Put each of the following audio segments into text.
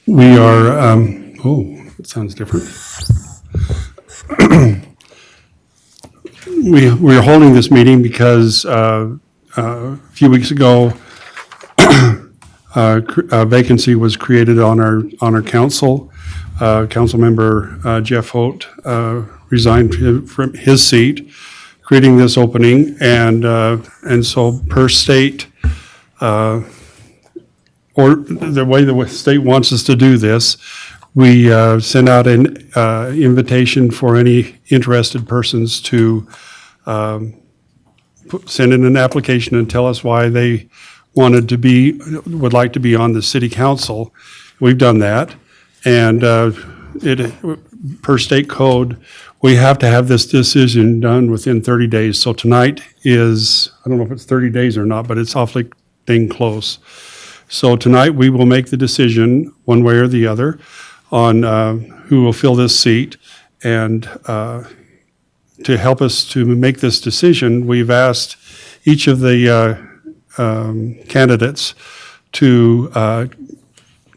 We are, it sounds different. We're holding this meeting because a few weeks ago, a vacancy was created on our council. Council member Jeff Holt resigned from his seat, creating this opening, and so per state, or the way the state wants us to do this, we send out an invitation for any interested persons to send in an application and tell us why they would like to be on the city council. We've done that, and per state code, we have to have this decision done within 30 days. So tonight is, I don't know if it's 30 days or not, but it's awfully dang close. So tonight we will make the decision one way or the other on who will fill this seat. And to help us to make this decision, we've asked each of the candidates to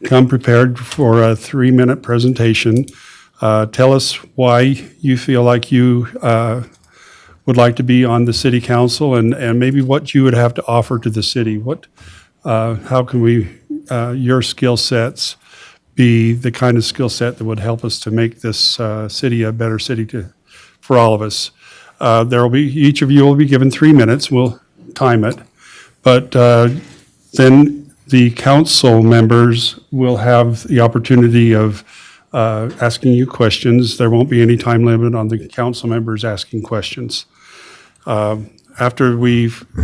come prepared for a 3-minute presentation. Tell us why you feel like you would like to be on the city council, and maybe what you would have to offer to the city. How can your skill sets be the kind of skill set that would help us to make this city a better city for all of us? Each of you will be given 3 minutes. We'll time it. But then the council members will have the opportunity of asking you questions. There won't be any time limit on the council members asking questions. After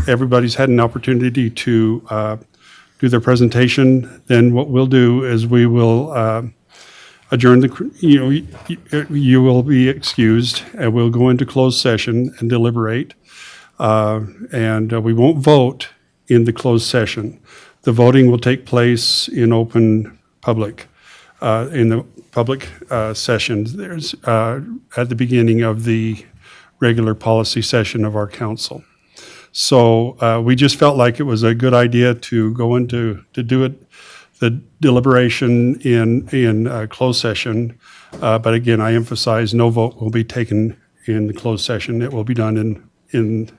everybody's had an opportunity to do their presentation, then what we'll do is we will adjourn you will be excused, and we'll go into closed session and deliberate. And we won't vote in the closed session. The voting will take place in open public, in the public sessions. There's at the beginning of the regular policy session of our council. So we just felt like it was a good idea to go into to do it, the deliberation in closed session. But again, I emphasize no vote will be taken in the closed session. It will be done in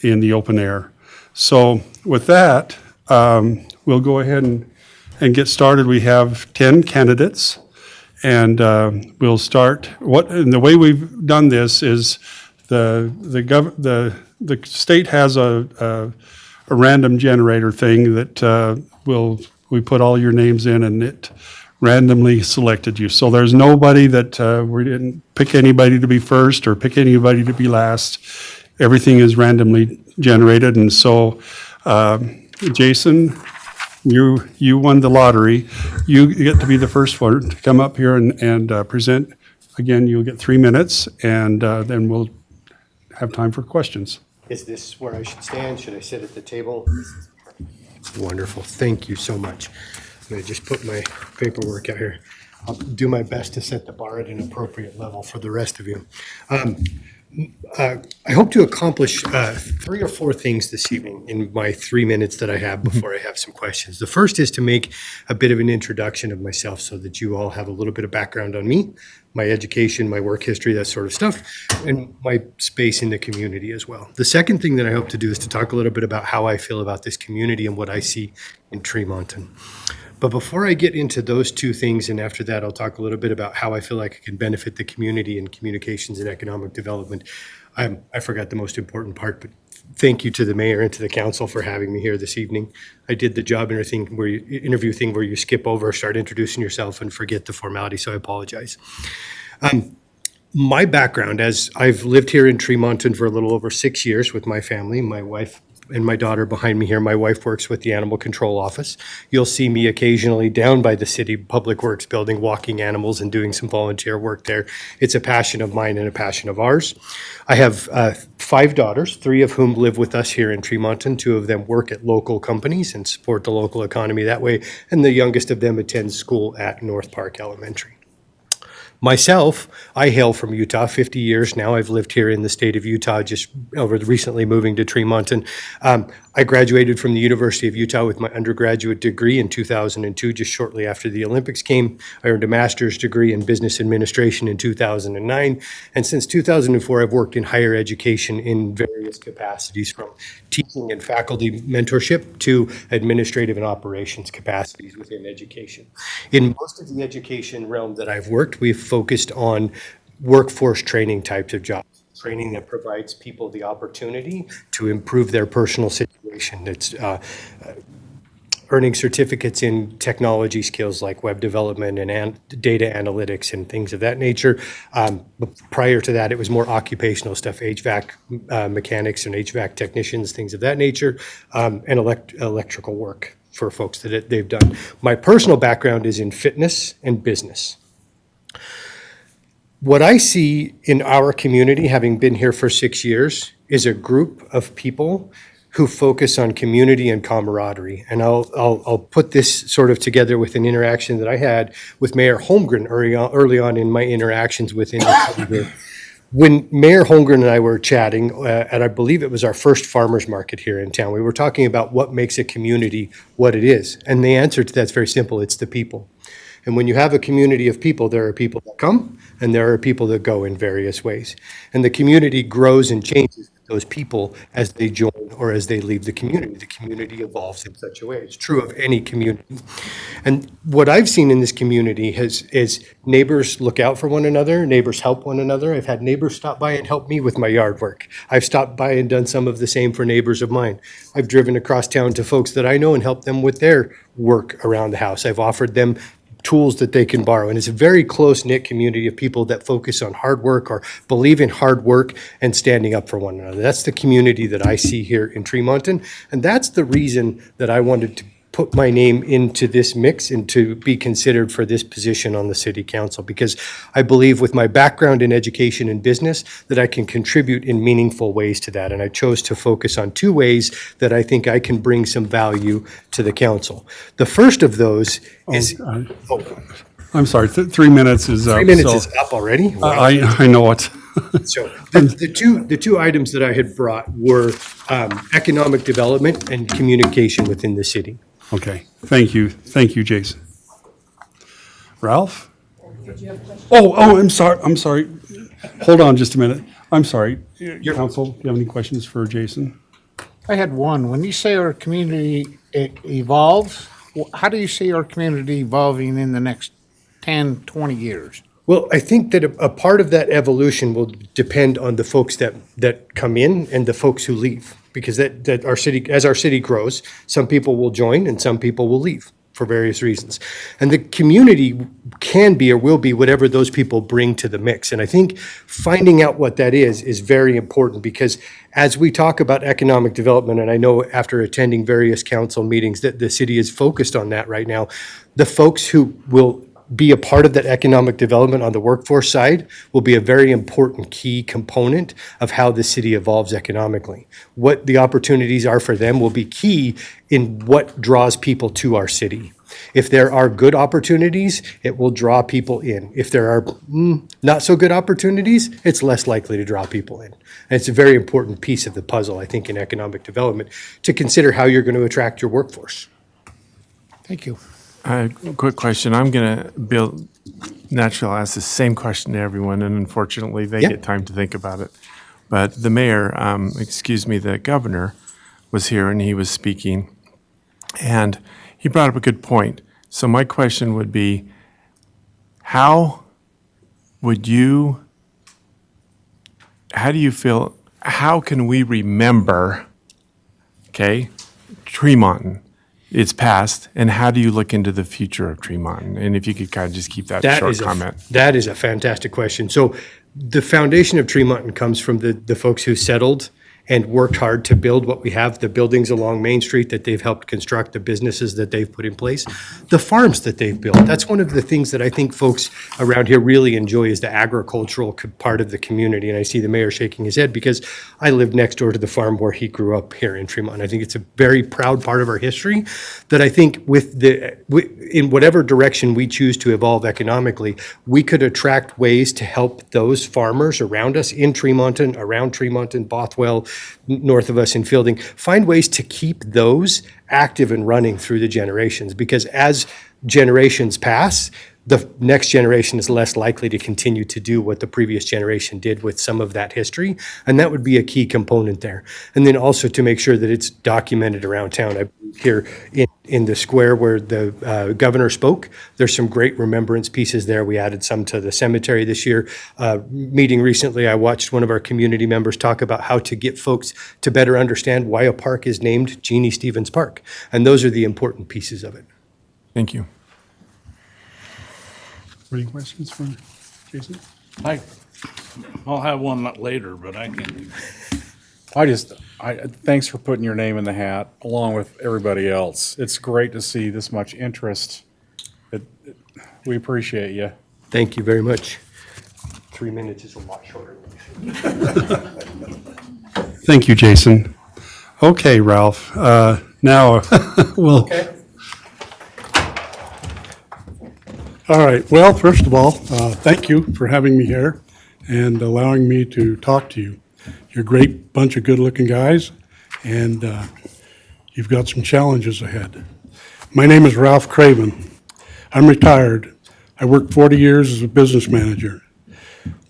the open air. So with that, we'll go ahead and get started. We have 10 candidates, and we'll start. And the way we've done this is the state has a random generator thing that we put all your names in, and it randomly selected you. So there's nobody that we didn't pick anybody to be first or pick anybody to be last. Everything is randomly generated, and so Jason, you won the lottery. You get to be the first one to come up here and present. Again, you'll get 3 minutes, and then we'll have time for questions. Is this where I should stand? Should I sit at the table? Wonderful. Thank you so much. I'm going to just put my paperwork out here. I'll do my best to set the bar at an appropriate level for the rest of you. I hope to accomplish 3 or 4 things this evening in my 3 minutes that I have before I have some questions. The first is to make a bit of an introduction of myself so that you all have a little bit of background on me, my education, my work history, that sort of stuff, and my space in the community as well. The second thing that I hope to do is to talk a little bit about how I feel about this community and what I see in Tremonton. But before I get into those 2 things, and after that, I'll talk a little bit about how I feel like I can benefit the community in communications and economic development. I forgot the most important part, but thank you to the mayor and to the council for having me here this evening. I did the job interview thing where you skip over, start introducing yourself, and forget the formality, so I apologize. My background, as I've lived here in Tremonton for a little over 6 years with my family, my wife and my daughter behind me here. My wife works with the Animal Control Office. You'll see me occasionally down by the city public works building, walking animals and doing some volunteer work there. It's a passion of mine and a passion of ours. I have 5 daughters, 3 of whom live with us here in Tremonton. 2 of them work at local companies and support the local economy that way. And the youngest of them attends school at North Park Elementary. Myself, I hail from Utah, 50 years now. I've lived here in the state of Utah, just recently moving to Tremont. And I graduated from the University of Utah with my undergraduate degree in 2002, just shortly after the Olympics came. I earned a master's degree in business administration in 2009. And since 2004, I've worked in higher education in various capacities, from teaching and faculty mentorship to administrative and operations capacities within education. In most of the education realm that I've worked, we've focused on workforce training types of jobs, training that provides people the opportunity to improve their personal situation. It's earning certificates in technology skills like web development and data analytics and things of that nature. But prior to that, it was more occupational stuff, HVAC mechanics and HVAC technicians, things of that nature, and electrical work for folks that they've done. My personal background is in fitness and business. What I see in our community, having been here for 6 years, is a group of people who focus on community and camaraderie. And I'll put this sort of together with an interaction that I had with Mayor Holmgren early on in my interactions within the city here. When Mayor Holmgren and I were chatting, and I believe it was our first farmers market here in town, we were talking about what makes a community what it is. And the answer to that's very simple. It's the people. And when you have a community of people, there are people that come and there are people that go in various ways. And the community grows and changes with those people as they join or as they leave the community. The community evolves in such a way. It's true of any community. And what I've seen in this community is neighbors look out for one another, neighbors help one another. I've had neighbors stop by and help me with my yard work. I've stopped by and done some of the same for neighbors of mine. I've driven across town to folks that I know and helped them with their work around the house. I've offered them tools that they can borrow. And it's a very close-knit community of people that focus on hard work or believe in hard work and standing up for one another. That's the community that I see here in Tremonton. And that's the reason that I wanted to put my name into this mix and to be considered for this position on the city council, because I believe with my background in education and business that I can contribute in meaningful ways to that. And I chose to focus on 2 ways that I think I can bring some value to the council. The first of those is, I'm sorry, 3 minutes is up. 3 minutes so is up already? Wow. I know it. So the two items that I had brought were economic development and communication within the city. Okay, thank you, Jason. Ralph? Oh, I'm sorry. Hold on just a minute. I'm sorry. Council, do you have any questions for Jason? I had one. When you say our community evolves, how do you see our community evolving in the next 10, 20 years? Well, I think that a part of that evolution will depend on the folks that come in and the folks who leave. Because that our city, as our city grows, some people will join and some people will leave for various reasons. And the community can be or will be whatever those people bring to the mix. And I think finding out what that is very important, because as we talk about economic development, and I know after attending various council meetings that the city is focused on that right now, the folks who will be a part of that economic development on the workforce side will be a very important key component of how the city evolves economically. What the opportunities are for them will be key in what draws people to our city. If there are good opportunities, it will draw people in. If there are not so good opportunities, it's less likely to draw people in. And it's a very important piece of the puzzle, I think, in economic development, to consider how you're going to attract your workforce. Thank you. Quick question. I'm going to naturally ask the same question to everyone, and unfortunately they Yeah. get time to think about it. But the mayor, the governor was here and he was speaking, and he brought up a good point. So my question would be, how do you feel, how can we remember, Tremonton? It's past, and how do you look into the future of Tremonton? And if you could kind of just keep that short comment. That is a fantastic question. So the foundation of Tremonton comes from the folks who settled and worked hard to build what we have, the buildings along Main Street that they've helped construct, the businesses that they've put in place, the farms that they've built. That's one of the things that I think folks around here really enjoy is the agricultural part of the community. And I see the mayor shaking his head because I live next door to the farm where he grew up here in Tremont. I think it's a very proud part of our history that I think in whatever direction we choose to evolve economically, we could attract ways to help those farmers around us in Tremonton, around Tremonton, Bothwell, north of us in Fielding, find ways to keep those active and running through the generations. Because as generations pass, the next generation is less likely to continue to do what the previous generation did with some of that history. And that would be a key component there. And then also to make sure that it's documented around town. I here in the square where the governor spoke, there's some great remembrance pieces there. We added some to the cemetery this year. Meeting recently, I watched one of our community members talk about how to get folks to better understand why a park is named Jeannie Stevens Park. And those are the important pieces of it. Thank you. Any questions for Jason? I'll have one later, but I can. Thanks for putting your name in the hat along with everybody else. It's great to see this much interest. We appreciate you. Thank you very much. 3 minutes is a lot shorter. Thank you, Jason. Okay, Ralph, now we'll. All right. Well, first of all, thank you for having me here and allowing me to talk to you. You're a great bunch of good-looking guys, and you've got some challenges ahead. My name is Ralph Craven. I'm retired. I worked 40 years as a business manager,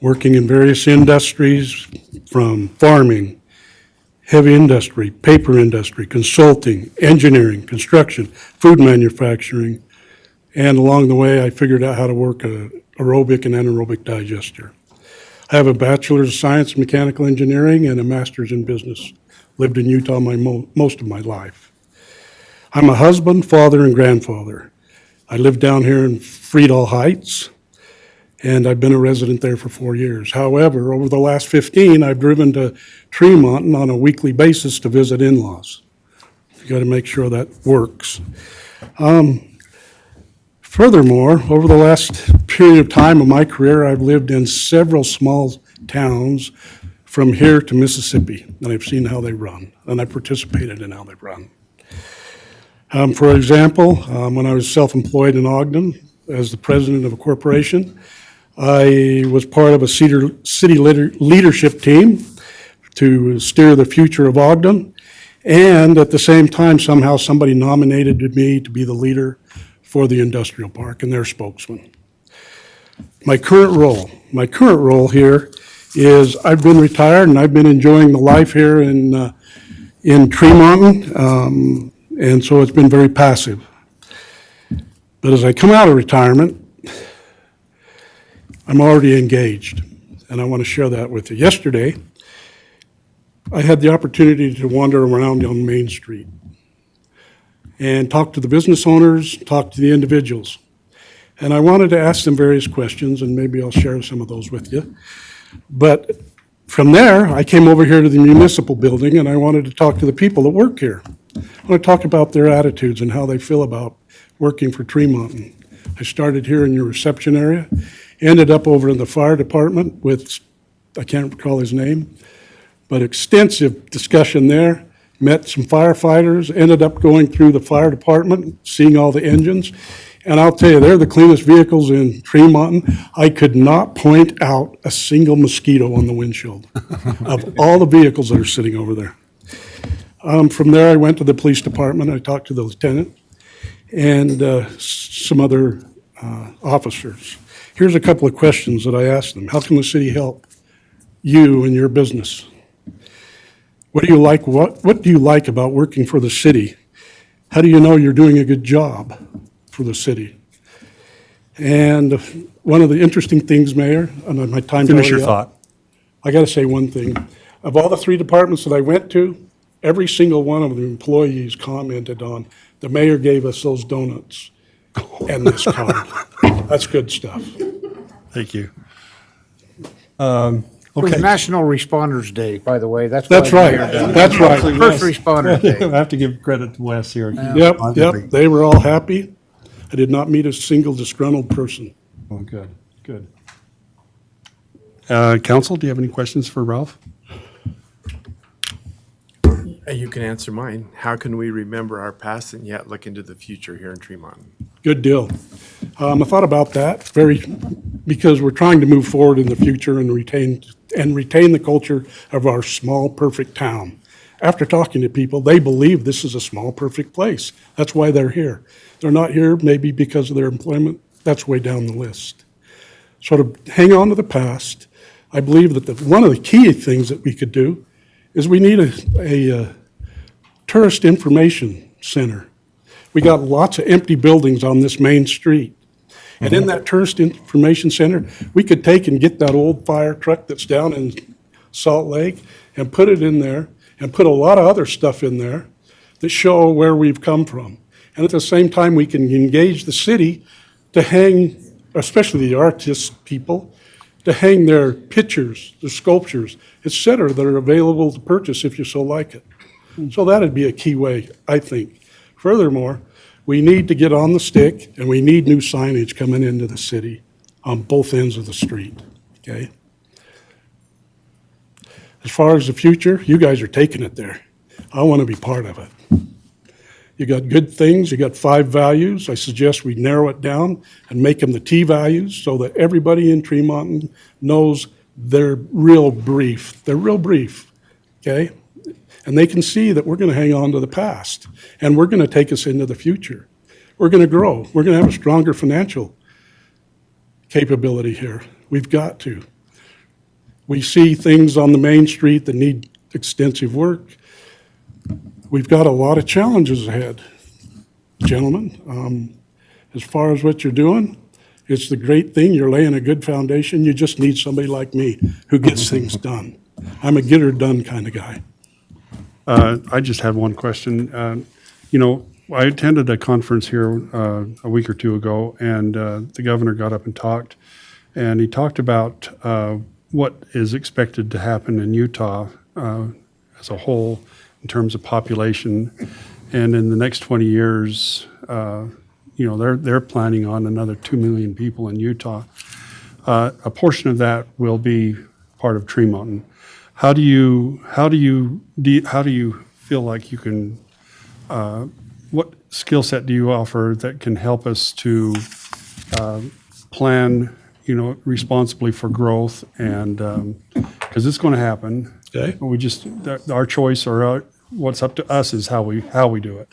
working in various industries from farming, heavy industry, paper industry, consulting, engineering, construction, food manufacturing, and along the way, I figured out how to work a aerobic and anaerobic digester. I have a bachelor's of science in mechanical engineering and a master's in business. Lived in Utah most of my life. I'm a husband, father, and grandfather. I live down here in Friedal Heights, and I've been a resident there for 4 years. However, over the last 15, I've driven to Tremont on a weekly basis to visit in-laws. You got to make sure that works. Furthermore, over the last period of time of my career, I've lived in several small towns from here to Mississippi, and I've seen how they run, and I participated in how they run. For example, when I was self-employed in Ogden as the president of a corporation, I was part of a city leadership team to steer the future of Ogden, and at the same time, somehow somebody nominated me to be the leader for the industrial park and their spokesman. My current role here is I've been retired and I've been enjoying the life here in Tremont, and so it's been very passive. But as I come out of retirement, I'm already engaged, and I want to share that with you. Yesterday, I had the opportunity to wander around on Main Street and talk to the business owners, talk to the individuals. And I wanted to ask them various questions, and maybe I'll share some of those with you. But from there, I came over here to the municipal building, and I wanted to talk to the people that work here. I want to talk about their attitudes and how they feel about working for Tremont. I started here in your reception area, ended up over in the fire department with, I can't recall his name, but extensive discussion there. Met some firefighters, ended up going through the fire department, seeing all the engines. And I'll tell you, they're the cleanest vehicles in Tremont. I could not point out a single mosquito on the windshield of all the vehicles that are sitting over there. From there, I went to the police department. I talked to the lieutenant and some other officers. Here's a couple of questions that I asked them. How can the city help you and your business? What do you like? What do you like about working for the city? How do you know you're doing a good job for the city? And one of the interesting things, Mayor, and my time's Finish your already up. thought. I got to say one thing. Of all the 3 departments that I went to, every single one of the employees commented on, the mayor gave us those donuts and this card. That's good stuff. Thank you. It was Okay. National Responders Day, by the way. That's why That's the right, mayor done it. that's right. First Responders Day. I have to give credit to Wes here. Yep, they were all happy. I did not meet a single disgruntled person. Oh, good, good. Council, do you have any questions for Ralph? You can answer mine. How can we remember our past and yet look into the future here in Tremont? Good deal. I thought about that because we're trying to move forward in the future and retain the culture of our small, perfect town. After talking to people, they believe this is a small, perfect place. That's why they're here. They're not here maybe because of their employment. That's way down the list. So to hang on to the past, I believe that one of the key things that we could do is we need a tourist information center. We got lots of empty buildings on this main street. And in that tourist information center, we could take and get that old fire truck that's down in Salt Lake and put it in there and put a lot of other stuff in there that show where we've come from. And at the same time, we can engage the city to hang, especially the artist people, to hang their pictures, their sculptures, et cetera, that are available to purchase if you so like it. So that'd be a key way, I think. Furthermore, we need to get on the stick, and we need new signage coming into the city on both ends of the street, okay? As far as the future, you guys are taking it there. I want to be part of it. You got good things, you got 5 values. I suggest we narrow it down and make them the T values so that everybody in Tremont knows they're real brief. They're real brief, okay? And they can see that we're going to hang on to the past, and we're going to take us into the future. We're going to grow. We're going to have a stronger financial capability here. We've got to. We see things on the main street that need extensive work. We've got a lot of challenges ahead, gentlemen. As far as what you're doing, it's the great thing. You're laying a good foundation. You just need somebody like me who gets things done. I'm a get her done kind of guy. I just had one question. I attended a conference here a week or two ago, and the governor got up and talked, and he talked about what is expected to happen in Utah as a whole in terms of population, and in the next 20 years, they're planning on another 2 million people in Utah. A portion of that will be part of Tremont. How do you feel like you can? What skill set do you offer that can help us to plan, responsibly for growth, and because it's going to happen. Okay. We just our choice or what's up to us is how we do it.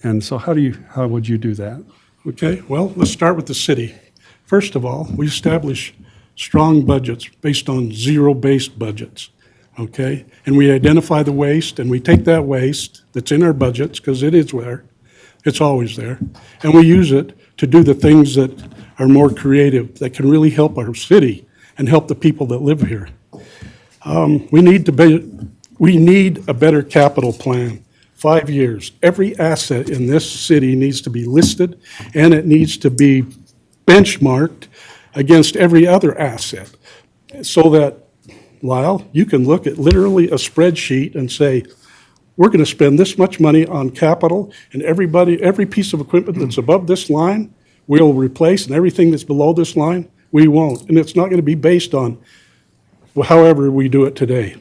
And so how would you do that? Okay, well, let's start with the city. First of all, we establish strong budgets based on zero-based budgets, okay? And we identify the waste, and we take that waste that's in our budgets, because it is there, it's always there, and we use it to do the things that are more creative, that can really help our city and help the people that live here. We need a better capital plan. 5 years. Every asset in this city needs to be listed, and it needs to be benchmarked against every other asset, so that, Lyle, you can look at literally a spreadsheet and say, we're going to spend this much money on capital, and every piece of equipment that's above this line, we'll replace, and everything that's below this line, we won't. And it's not going to be based on however we do it today.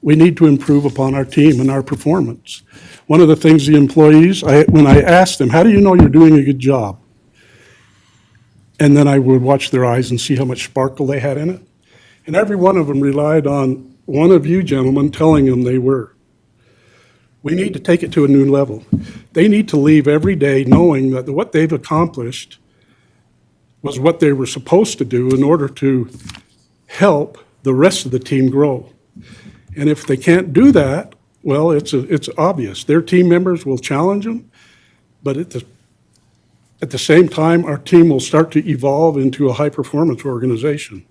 We need to improve upon our team and our performance. One of the things the employees, when I asked them, how do you know you're doing a good job? And then I would watch their eyes and see how much sparkle they had in it. And every one of them relied on one of you gentlemen telling them they were. We need to take it to a new level. They need to leave every day knowing that what they've accomplished was what they were supposed to do in order to help the rest of the team grow. And if they can't do that, well, it's obvious. Their team members will challenge them, but at the same time, our team will start to evolve into a high-performance organization.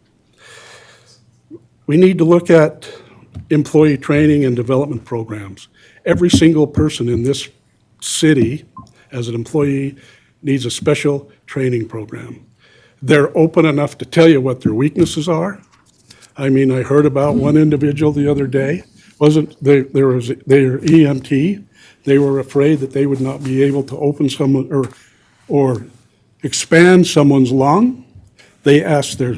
We need to look at employee training and development programs. Every single person in this city, as an employee, needs a special training program. they're open enough to tell you what their weaknesses are. I mean, I heard about one individual the other day, they're EMT. They were afraid that they would not be able to open someone or expand someone's lung. They asked their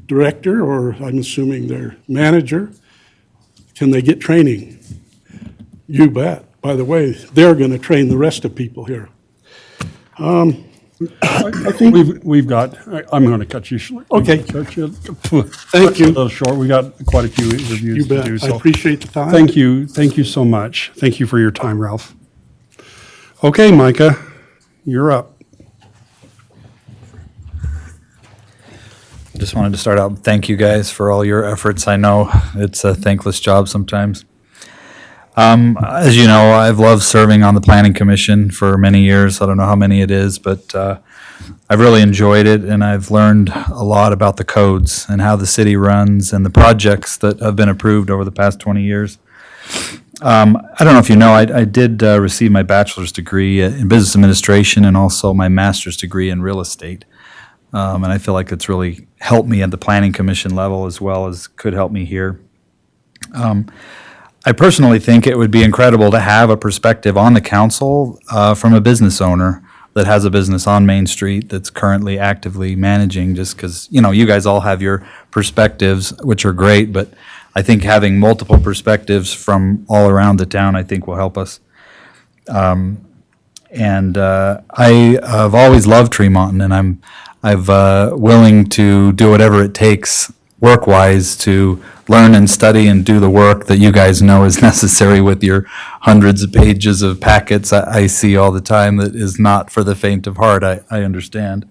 director, or I'm assuming their manager, can they get training? You bet. By the way, they're going to train the rest of people here. I think, We've got, I'm going to cut you short. Okay. Cut you. Thank you. A little short. We got quite a few You interviews to bet. do. I So appreciate the time. thank you so much. Thank you for your time, Ralph. Okay, Micah, you're up. Just wanted to start out, thank you guys for all your efforts. I know it's a thankless job sometimes. As you know, I've loved serving on the Planning Commission for many years. I don't know how many it is, but I've really enjoyed it, and I've learned a lot about the codes and how the city runs and the projects that have been approved over the past 20 years. I don't know if you know, I did receive my bachelor's degree in business administration and also my master's degree in real estate. And I feel like it's really helped me at the Planning Commission level as well as could help me here. I personally think it would be incredible to have a perspective on the council from a business owner that has a business on Main Street that's currently actively managing, just because, you know, you guys all have your perspectives, which are great, but I think having multiple perspectives from all around the town, I think will help us. And I have always loved Tremont, and I'm willing to do whatever it takes work-wise to learn and study and do the work that you guys know is necessary with your hundreds of pages of packets I see all the time that is not for the faint of heart, I understand.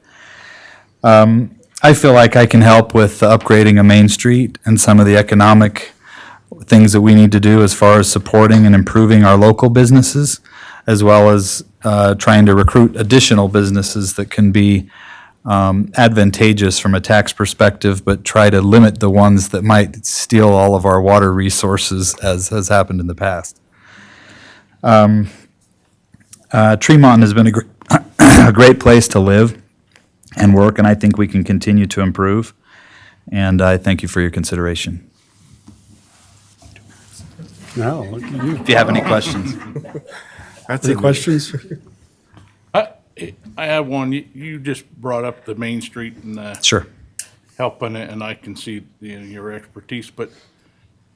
I feel like I can help with upgrading a Main Street and some of the economic things that we need to do as far as supporting and improving our local businesses, as well as trying to recruit additional businesses that can be advantageous from a tax perspective, but try to limit the ones that might steal all of our water resources, as has happened in the past. Tremont has been a great place to live and work, and I think we can continue to improve. And I thank you for your consideration. Now, look at you. If you have any questions. That's Any it. questions? I have one. You just brought up the Main Street and Sure. helping it, and I can see your expertise, but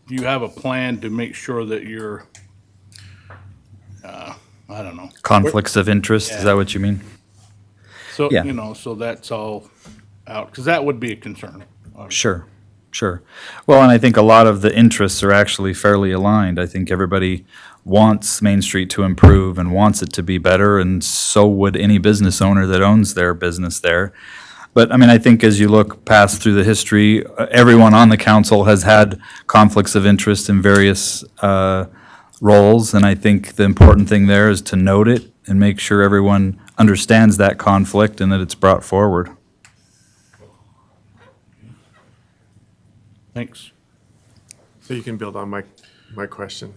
do you have a plan to make sure that you're, I don't know. Conflicts of interest, is that what you mean? So, Yeah. you know, so that's all out, because that would be a concern. Sure, sure. Well, and I think a lot of the interests are actually fairly aligned. I think everybody wants Main Street to improve and wants it to be better, and so would any business owner that owns their business there. But, I mean, I think as you look past through the history, everyone on the council has had conflicts of interest in various roles, and I think the important thing there is to note it and make sure everyone understands that conflict and that it's brought forward. Thanks. So you can build on my question.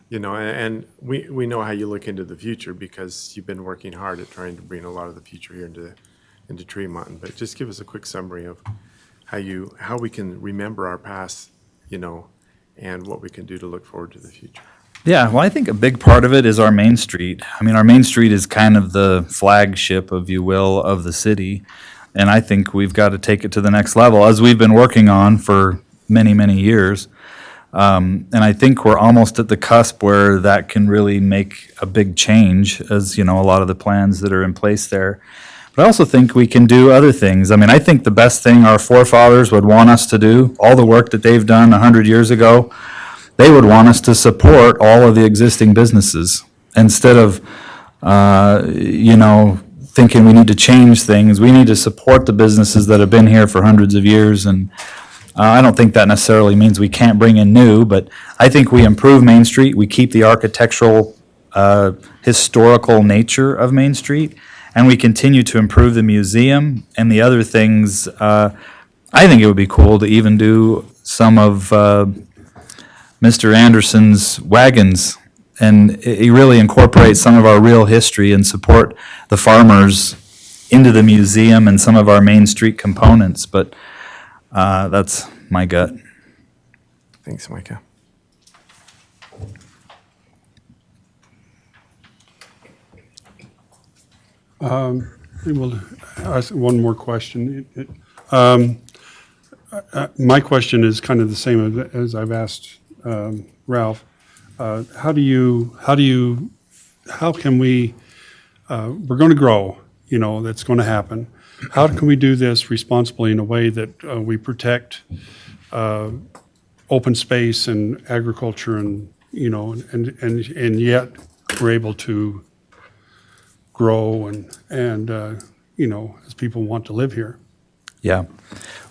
You know, and we know how you look into the future because you've been working hard at trying to bring a lot of the future here into Tremont. But just give us a quick summary of how we can remember our past, you know, and what we can do to look forward to the future. Yeah, well, I think a big part of it is our Main Street. I mean, our Main Street is kind of the flagship, if you will, of the city. And I think we've got to take it to the next level, as we've been working on for many, many years. And I think we're almost at the cusp where that can really make a big change, as, you know, a lot of the plans that are in place there. But I also think we can do other things. I mean, I think the best thing our forefathers would want us to do, all the work that they've done 100 years ago, they would want us to support all of the existing businesses instead of, you know, thinking we need to change things. We need to support the businesses that have been here for hundreds of years. And I don't think that necessarily means we can't bring in new, but I think we improve Main Street. We keep the architectural, historical nature of Main Street, and we continue to improve the museum and the other things. I think it would be cool to even do some of Mr. Anderson's wagons, and he really incorporates some of our real history and support the farmers into the museum and some of our Main Street components, but that's my gut. Thanks, Micah. We will ask one more question. My question is kind of the same as I've asked Ralph. How can we, we're going to grow, that's going to happen. How can we do this responsibly in a way that we protect open space and agriculture and yet we're able to grow and as people want to live here? Yeah.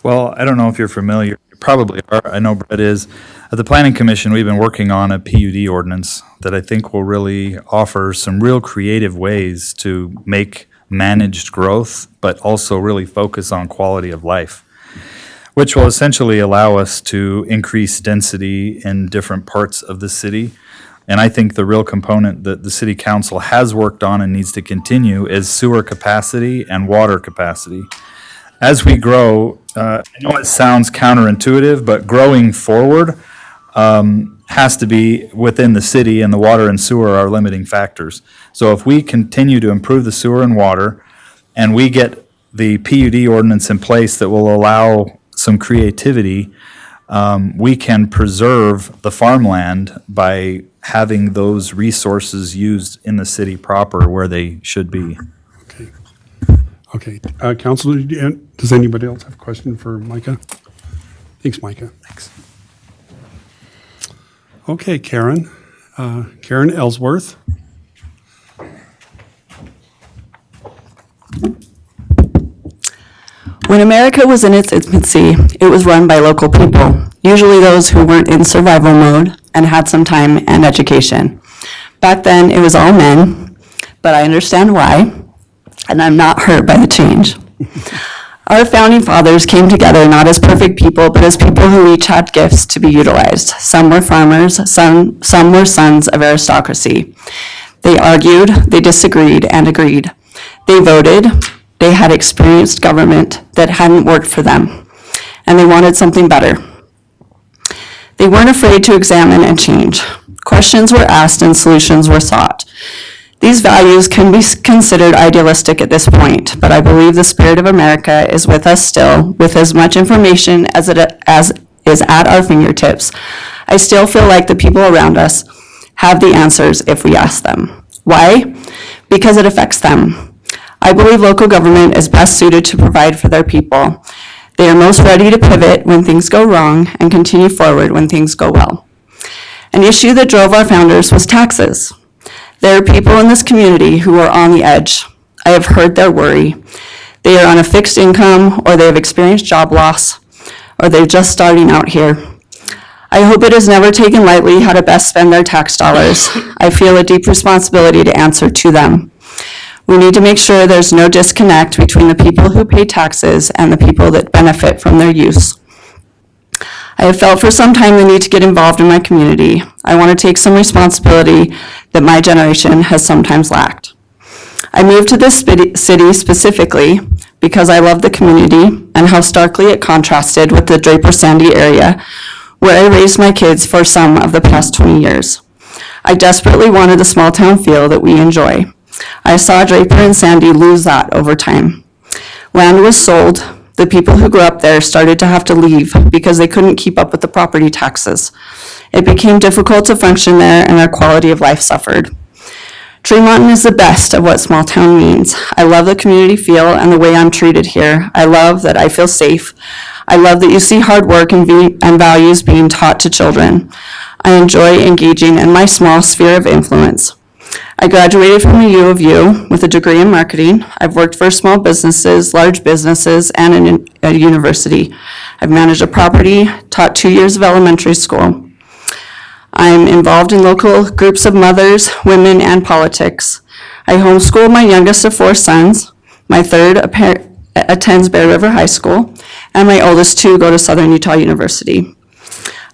Well, I don't know if you're familiar, you probably are, I know Brett is. At the Planning Commission, we've been working on a PUD ordinance that I think will really offer some real creative ways to make managed growth, but also really focus on quality of life, which will essentially allow us to increase density in different parts of the city. And I think the real component that the city council has worked on and needs to continue is sewer capacity and water capacity. As we grow, I know it sounds counterintuitive, but growing forward has to be within the city, and the water and sewer are limiting factors. So if we continue to improve the sewer and water, and we get the PUD ordinance in place that will allow some creativity, we can preserve the farmland by having those resources used in the city proper where they should be. Okay. Councilor, does anybody else have a question for Micah? Thanks, Micah. Thanks. Okay, Karen. Karen Ellsworth. When America was in its infancy, it was run by local people, usually those who weren't in survival mode and had some time and education. Back then, it was all men, but I understand why, and I'm not hurt by the change. Our founding fathers came together not as perfect people, but as people who each had gifts to be utilized. Some were farmers, some were sons of aristocracy. They argued, they disagreed, and agreed. They voted, they had experienced government that hadn't worked for them, and they wanted something better. They weren't afraid to examine and change. Questions were asked and solutions were sought. These values can be considered idealistic at this point, but I believe the spirit of America is with us still, with as much information as is at our fingertips. I still feel like the people around us have the answers if we ask them. Why? Because it affects them. I believe local government is best suited to provide for their people. They are most ready to pivot when things go wrong and continue forward when things go well. An issue that drove our founders was taxes. There are people in this community who are on the edge. I have heard their worry. They are on a fixed income, or they have experienced job loss, or they're just starting out here. I hope it is never taken lightly how to best spend their tax dollars. I feel a deep responsibility to answer to them. We need to make sure there's no disconnect between the people who pay taxes and the people that benefit from their use. I have felt for some time the need to get involved in my community. I want to take some responsibility that my generation has sometimes lacked. I moved to this city specifically because I love the community and how starkly it contrasted with the Draper-Sandy area, where I raised my kids for some of the past 20 years. I desperately wanted the small town feel that we enjoy. I saw Draper and Sandy lose that over time. Land was sold. The people who grew up there started to have to leave because they couldn't keep up with the property taxes. It became difficult to function there, and our quality of life suffered. Tremont is the best of what small town means. I love the community feel and the way I'm treated here. I love that I feel safe. I love that you see hard work and values being taught to children. I enjoy engaging in my small sphere of influence. I graduated from the U of U with a degree in marketing. I've worked for small businesses, large businesses, and in a university. I've managed a property, taught 2 years of elementary school. I'm involved in local groups of mothers, women, and politics. I homeschool my youngest of 4 sons. My third attends Bear River High School, and my oldest 2 go to Southern Utah University.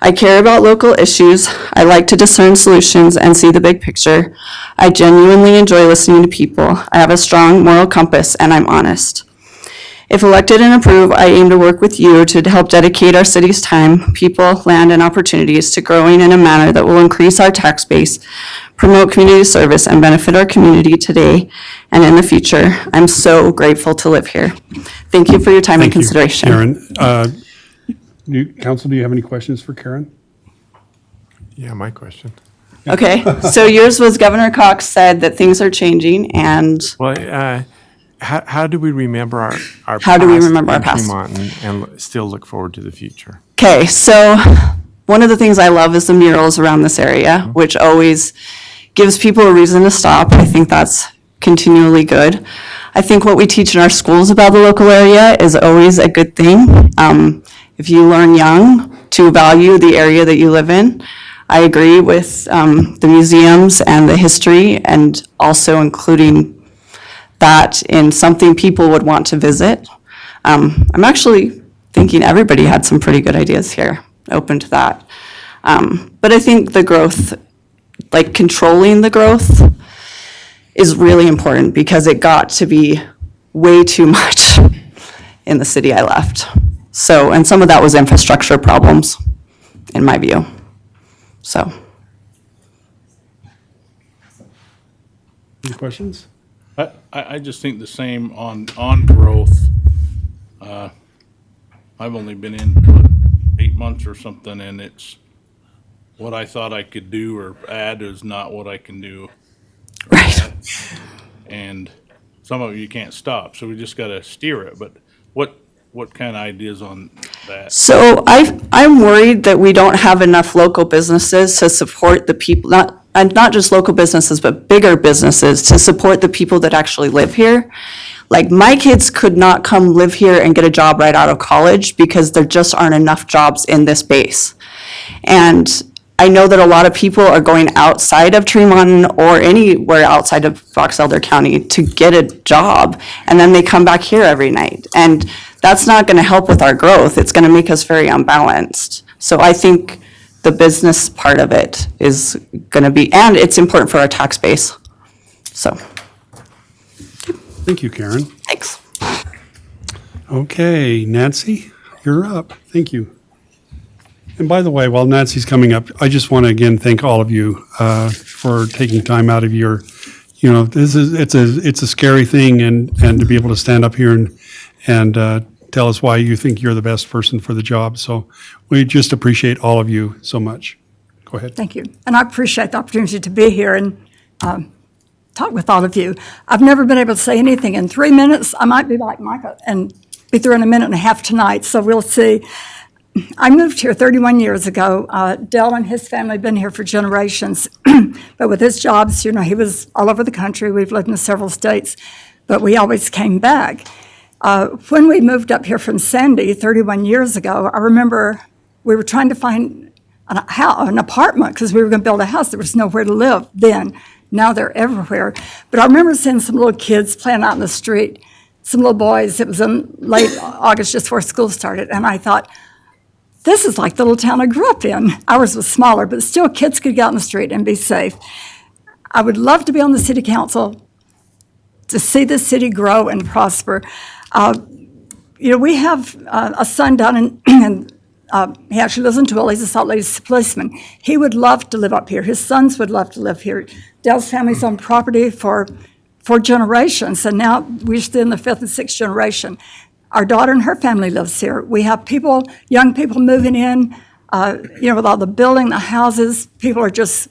I care about local issues. I like to discern solutions and see the big picture. I genuinely enjoy listening to people. I have a strong moral compass, and I'm honest. If elected and approved, I aim to work with you to help dedicate our city's time, people, land, and opportunities to growing in a manner that will increase our tax base, promote community service, and benefit our community today and in the future. I'm so grateful to live here. Thank you for your time and Thank you, consideration. Karen. Council, do you have any questions for Karen? Yeah, my question. Okay, so yours was Governor Cox said that things are changing, and Well, how do we remember our How do we past remember our in past? Tremont and still look forward to the future? okay, so one of the things I love is the murals around this area, which always gives people a reason to stop. I think that's continually good. I think what we teach in our schools about the local area is always a good thing. If you learn young to value the area that you live in, I agree with the museums and the history, and also including that in something people would want to visit. I'm actually thinking everybody had some pretty good ideas here, open to that. But I think the growth, like controlling the growth, is really important because it got to be way too much in the city I left. So, and some of that was infrastructure problems, in my view. So, Any questions? I just think the same on growth. I've only been in, what, 8 months or something, and it's what I thought I could do or add is not what I can do. right. And some of it you can't stop, so we just gotta steer it. But what kind of ideas on that? So I'm worried that we don't have enough local businesses to support the people, not just local businesses, but bigger businesses to support the people that actually live here. Like, my kids could not come live here and get a job right out of college because there just aren't enough jobs in this base. And I know that a lot of people are going outside of Tremont or anywhere outside of Fox Elder County to get a job, and then they come back here every night. And that's not going to help with our growth. It's going to make us very unbalanced. So I think the business part of it is going to be, and it's important for our tax base. So, Thank you, Karen. thanks. Okay, Nancy, you're up. Thank you. And by the way, while Nancy's coming up, I just want to again thank all of you for taking time out of your, it's a scary thing, and to be able to stand up here and tell us why you think you're the best person for the job. So we just appreciate all of you so much. Go ahead. Thank you. And I appreciate the opportunity to be here and talk with all of you. I've never been able to say anything in 3 minutes. I might be like Micah and be through in a minute and a half tonight, so we'll see. I moved here 31 years ago. Dell and his family have been here for generations. But with his jobs, he was all over the country. We've lived in several states, but we always came back. When we moved up here from Sandy 31 years ago, I remember we were trying to find an apartment because we were going to build a house. There was nowhere to live then. Now they're everywhere. But I remember seeing some little kids playing out in the street, some little boys. It was in late August, just before school started. And I thought, this is like the little town I grew up in. Ours was smaller, but still kids could get out in the street and be safe. I would love to be on the city council to see the city grow and prosper. We have a son down in he actually lives in Tooele. He's a Salt Lake policeman. He would love to live up here. His sons would love to live here. Dell's family's on property for generations, and now we're still in the 5th and 6th generation. Our daughter and her family lives here. We have young people moving in, with all the building, the houses. People are just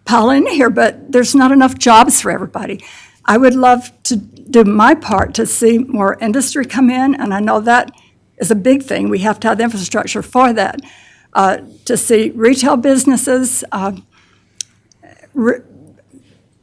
piling in here, but there's not enough jobs for everybody. I would love to do my part to see more industry come in, and I know that is a big thing. We have to have the infrastructure for that. To see retail businesses,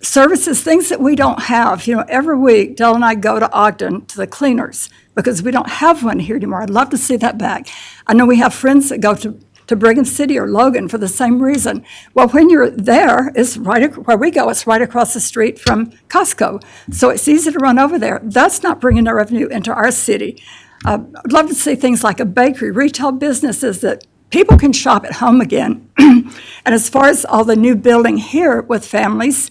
services, things that we don't have. Every week, Dell and I go to Ogden to the cleaners because we don't have one here anymore. I'd love to see that back. I know we have friends that go to Brigham City or Logan for the same reason. Well, when you're there, where we go, it's right across the street from Costco. So it's easy to run over there. That's not bringing the revenue into our city. I'd love to see things like a bakery, retail businesses that people can shop at home again. And as far as all the new building here with families,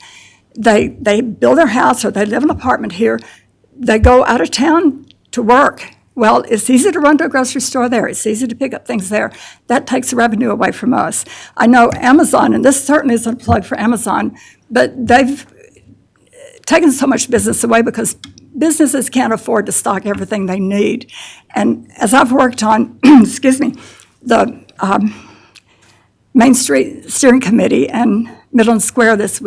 they build their house or they live in an apartment here, they go out of town to work. Well, it's easy to run to a grocery store there. It's easy to pick up things there. That takes revenue away from us. I know Amazon, and this certainly isn't a plug for Amazon, but they've taken so much business away because businesses can't afford to stock everything they need. And as I've worked on, excuse me, the Main Street Steering Committee and Midland Square this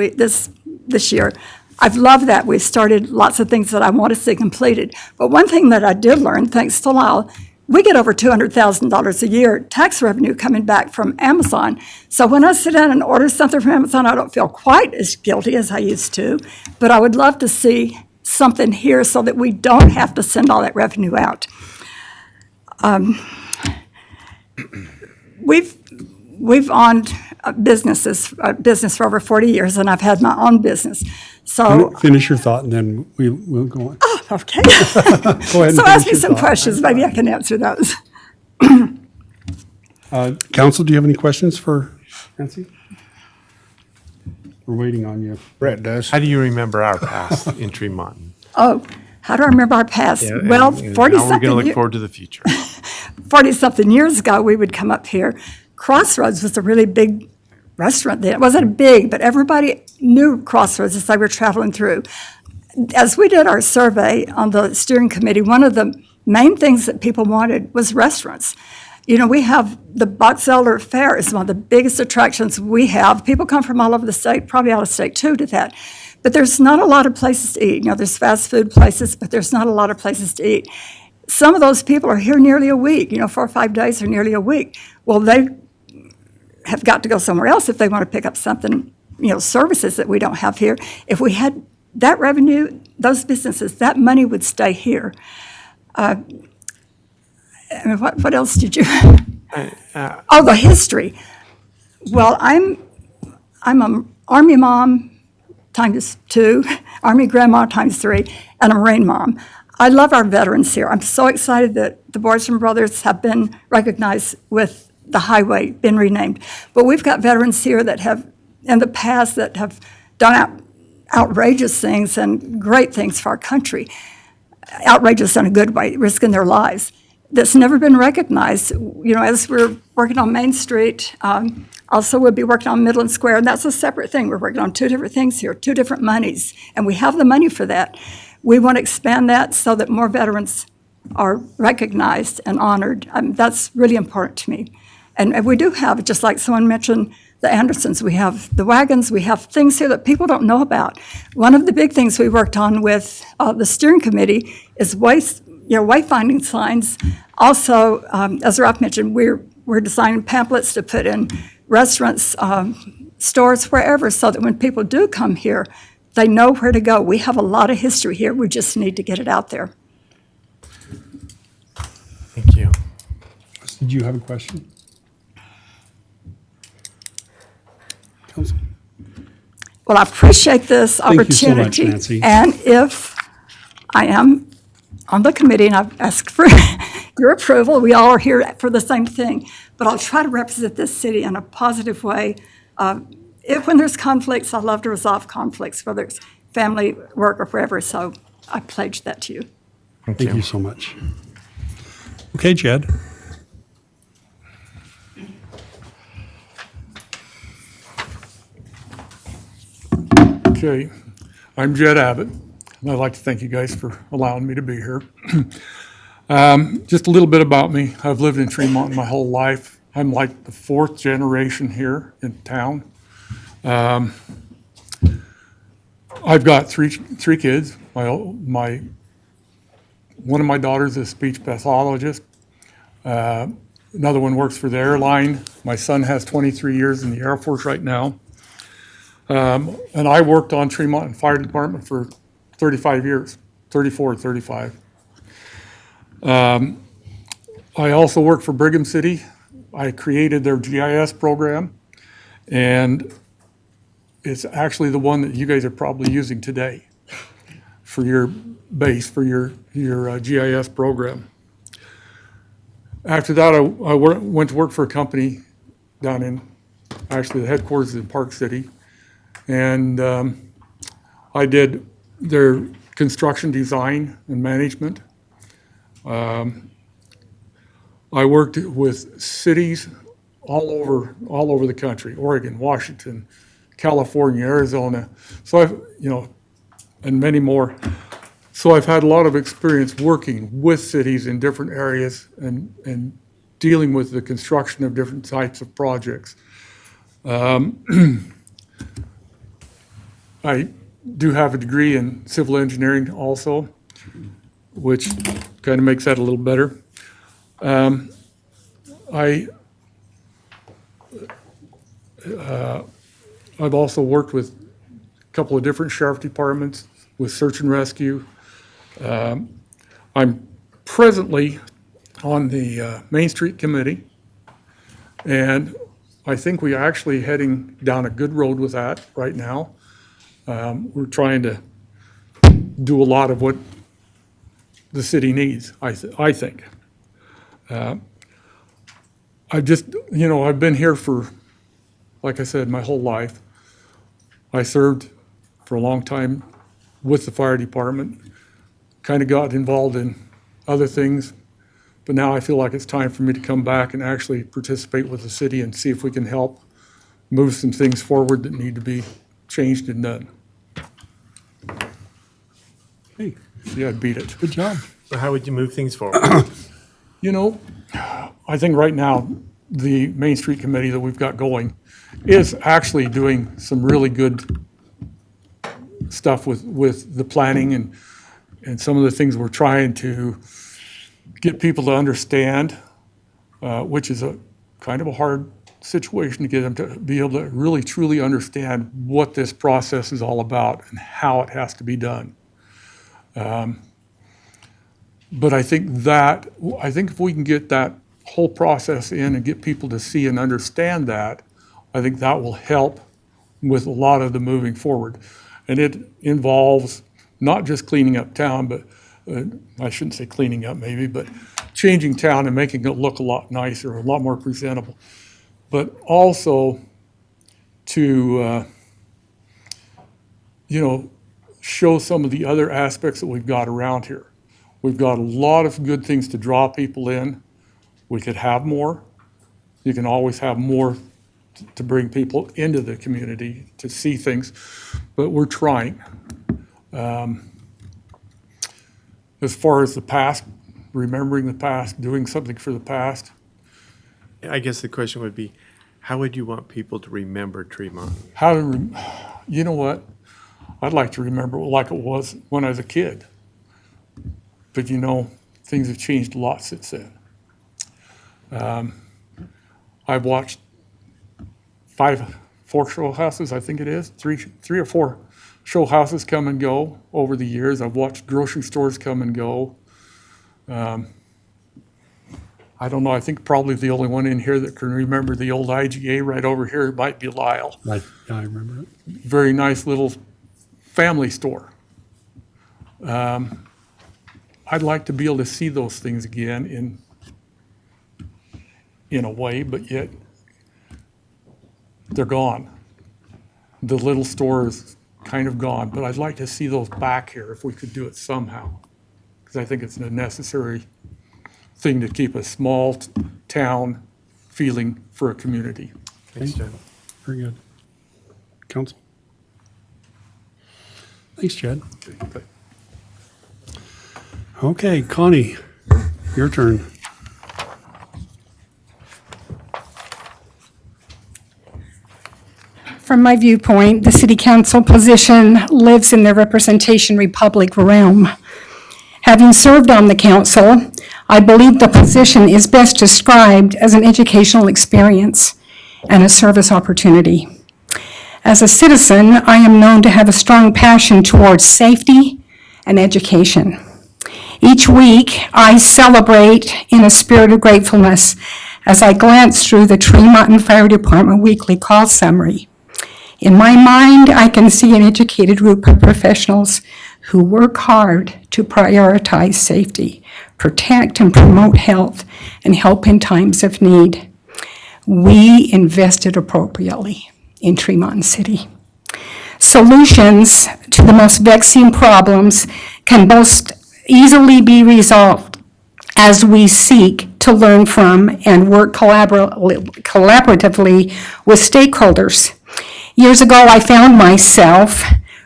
year, I've loved that. We've started lots of things that I want to see completed. But one thing that I did learn, thanks to Lyle, we get over $200,000 a year tax revenue coming back from Amazon. So when I sit down and order something from Amazon, I don't feel quite as guilty as I used to. But I would love to see something here so that we don't have to send all that revenue out. We've owned business for over 40 years, and I've had my own business. So, Finish your thought, and then we'll go on. okay. Go ahead So and ask finish me your some thought. questions, maybe I can answer those. Council, do you have any questions for Nancy? We're waiting on you. Brett does. How do you remember our past in Tremont? Oh, how do I remember our past? And- Well, and How we're going to 40-something look forward to the future. 40-something years ago, we would come up here. Crossroads was a really big restaurant then. It wasn't big, but everybody knew Crossroads as they were traveling through. As we did our survey on the steering committee, one of the main things that people wanted was restaurants. You know, we have the Box Elder Fair is one of the biggest attractions we have. People come from all over the state, probably out of state too, to that. But there's not a lot of places to eat. You know, there's fast food places, but there's not a lot of places to eat. Some of those people are here nearly a week, 4 or 5 days or nearly a week. Well, they have got to go somewhere else if they want to pick up something, services that we don't have here. If we had that revenue, those businesses, that money would stay here. What else did you? Oh, the history. Well, I'm an Army mom times 2, Army grandma times 3, and a Marine mom. I love our veterans here. I'm so excited that the Boydston Brothers have been recognized with the highway, been renamed. But we've got veterans here that have, in the past, that have done outrageous things and great things for our country. Outrageous in a good way, risking their lives. That's never been recognized. As we're working on Main Street, also we'll be working on Midland Square, and that's a separate thing. We're working on 2 different things here, 2 different monies, and we have the money for that. We want to expand that so that more veterans are recognized and honored. That's really important to me. And we do have, just like someone mentioned, the Andersons, we have the wagons, we have things here that people don't know about. One of the big things we worked on with the steering committee is wayfinding signs. Also, as Ralph mentioned, we're designing pamphlets to put in restaurants, stores, wherever, so that when people do come here, they know where to go. We have a lot of history here. We just need to get it out there. Thank you. Did you have a question? Council? Well, I appreciate this Thank you so much, opportunity. Nancy. And if I am on the committee and I've asked for your approval, we all are here for the same thing, but I'll try to represent this city in a positive way. When there's conflicts, I love to resolve conflicts, whether it's family, work, or wherever, so I pledge that to you. Thank you so much. Okay, Jed. Okay, I'm Jed Abbott, and I'd like to thank you guys for allowing me to be here. Just a little bit about me. I've lived in Tremont my whole life. I'm like the 4th generation here in town. I've got three kids. One of my daughters is a speech pathologist. Another one works for the airline. My son has 23 years in the Air Force right now. And I worked on Tremont Fire Department for 35 years, 35. I also worked for Brigham City. I created their GIS program, and it's actually the one that you guys are probably using today for your base, for your GIS program. After that, went to work for a company down in, actually the headquarters is in Park City. And I did their construction design and management. I worked with cities all over the country, Oregon, Washington, California, Arizona. So and many more. So I've had a lot of experience working with cities in different areas and dealing with the construction of different types of projects. I do have a degree in civil engineering also, which kind of makes that a little better. I've also worked with a couple of different sheriff departments with search and rescue. I'm presently on the Main Street Committee, and I think we're actually heading down a good road with that right now. We're trying to do a lot of what the city needs, I think. I've been here for, like I said, my whole life. I served for a long time with the fire department, kind of got involved in other things, but now I feel like it's time for me to come back and actually participate with the city and see if we can help move some things forward that need to be changed and done. Hey, Yeah, I'd beat it. good job. So how would you move things forward? I think right now, the Main Street Committee that we've got going is actually doing some really good stuff with the planning and some of the things we're trying to get people to understand, which is a kind of a hard situation to get them to be able to really truly understand what this process is all about and how it has to be done. But I think if we can get that whole process in and get people to see and understand that, I think that will help with a lot of the moving forward. And it involves not just cleaning up town, but I shouldn't say cleaning up maybe, but changing town and making it look a lot nicer, a lot more presentable. But also to, show some of the other aspects that we've got around here. We've got a lot of good things to draw people in. We could have more. You can always have more to bring people into the community to see things, but we're trying. As far as the past, remembering the past, doing something for the past, I guess the question would be, how would you want people to remember Tremont? you know what? I'd like to remember it like it was when I was a kid. But things have changed a lot since then. I've watched 4 show houses, I think it is, three or four show houses come and go over the years. I've watched grocery stores come and go. I don't know, I think probably the only one in here that can remember the old IGA right over here might be Lyle. I remember it. Very nice little family store. I'd like to be able to see those things again in a way, but yet they're gone. The little store is kind of gone, but I'd like to see those back here if we could do it somehow. Because I think it's a necessary thing to keep a small town feeling for a community. Thanks, Chad. Very good. Council? Thanks, Chad. Okay, Connie, your turn. From my viewpoint, the city council position lives in the representation republic realm. Having served on the council, I believe the position is best described as an educational experience and a service opportunity. As a citizen, I am known to have a strong passion towards safety and education. Each week, I celebrate in a spirit of gratefulness as I glance through the Tremont Fire Department weekly call summary. In my mind, I can see an educated group of professionals who work hard to prioritize safety, protect and promote health, and help in times of need. We invested appropriately in Tremont City. Solutions to the most vexing problems can most easily be resolved as we seek to learn from and work collaboratively with stakeholders. Years ago, I found myself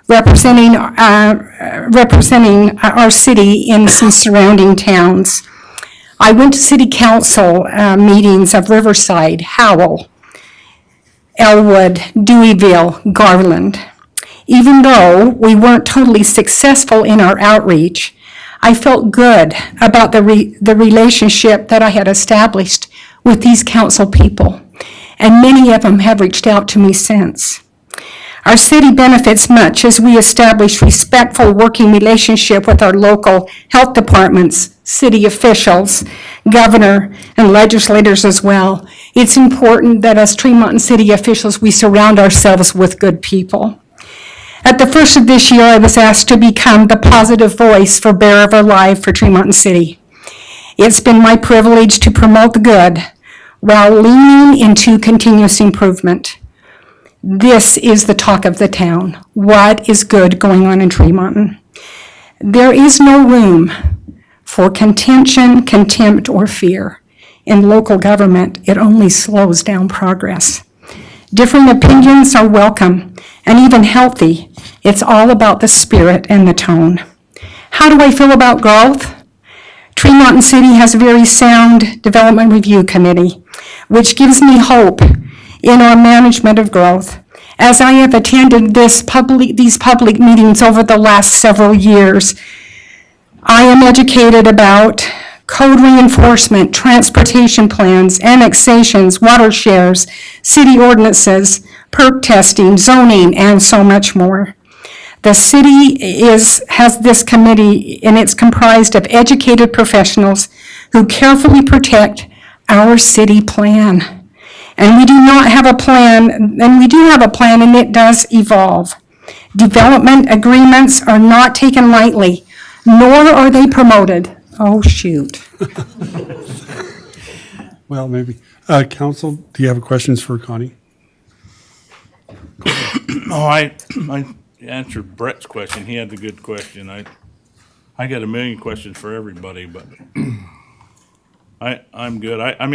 representing our city in some surrounding towns. I went to city council meetings of Riverside, Howell, Elwood, Deweyville, Garland. Even though we weren't totally successful in our outreach, I felt good about the relationship that I had established with these council people, and many of them have reached out to me since. Our city benefits much as we establish respectful working relationship with our local health departments, city officials, governor, and legislators as well. It's important that as Tremont City officials, we surround ourselves with good people. At the first of this year, I was asked to become the positive voice for Bearer of Alive for Tremont City. It's been my privilege to promote the good while leaning into continuous improvement. This is the talk of the town. What is good going on in Tremont? There is no room for contention, contempt, or fear. In local government, it only slows down progress. Different opinions are welcome and even healthy. It's all about the spirit and the tone. How do I feel about growth? Tremont City has a very sound development review committee, which gives me hope in our management of growth. As I have attended these public meetings over the last several years, I am educated about code reinforcement, transportation plans, annexations, water shares, city ordinances, perk testing, zoning, and so much more. The city has this committee, and it's comprised of educated professionals who carefully protect our city plan. And we do not have a plan, and we do have a plan, and it does evolve. Development agreements are not taken lightly, nor are they promoted. Oh, shoot. Well, maybe. Council, do you have questions for Connie? Oh, I answered Brett's question. He had the good question. I got a million questions for everybody, but I'm good. I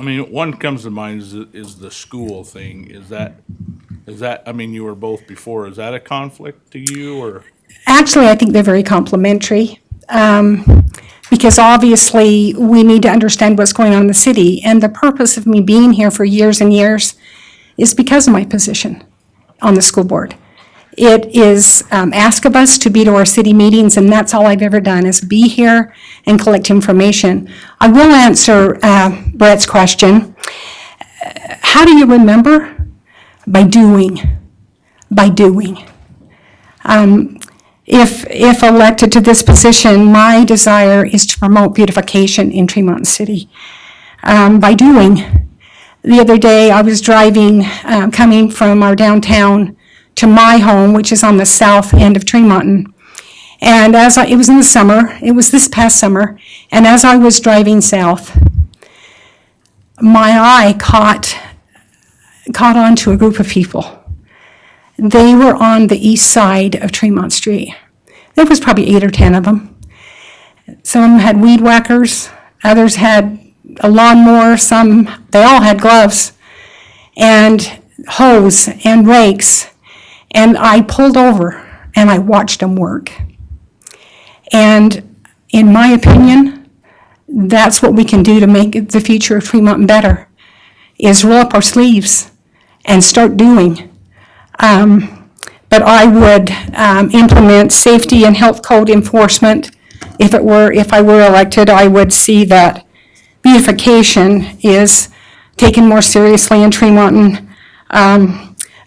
mean, one comes to mind is the school thing. Is that, I mean, you were both before. Is that a conflict to you, or? Actually, I think they're very complementary, because obviously we need to understand what's going on in the city. And the purpose of me being here for years and years is because of my position on the school board. It is asked of us to be to our city meetings, and that's all I've ever done, is be here and collect information. I will answer Brett's question. How do you remember? By doing. By doing. If elected to this position, my desire is to promote beautification in Tremont City by doing. The other day, I was driving, coming from our downtown to my home, which is on the south end of Tremont. And it was in the summer, it was this past summer, and as I was driving south, my eye caught on to a group of people. They were on the east side of Tremont Street. There was probably 8 or 10 of them. Some had weed whackers, others had a lawnmower, they all had gloves and hose and rakes. And I pulled over and I watched them work. And in my opinion, that's what we can do to make the future of Tremont better, is roll up our sleeves and start doing. But I would implement safety and health code enforcement. If I were elected, I would see that beautification is taken more seriously in Tremont.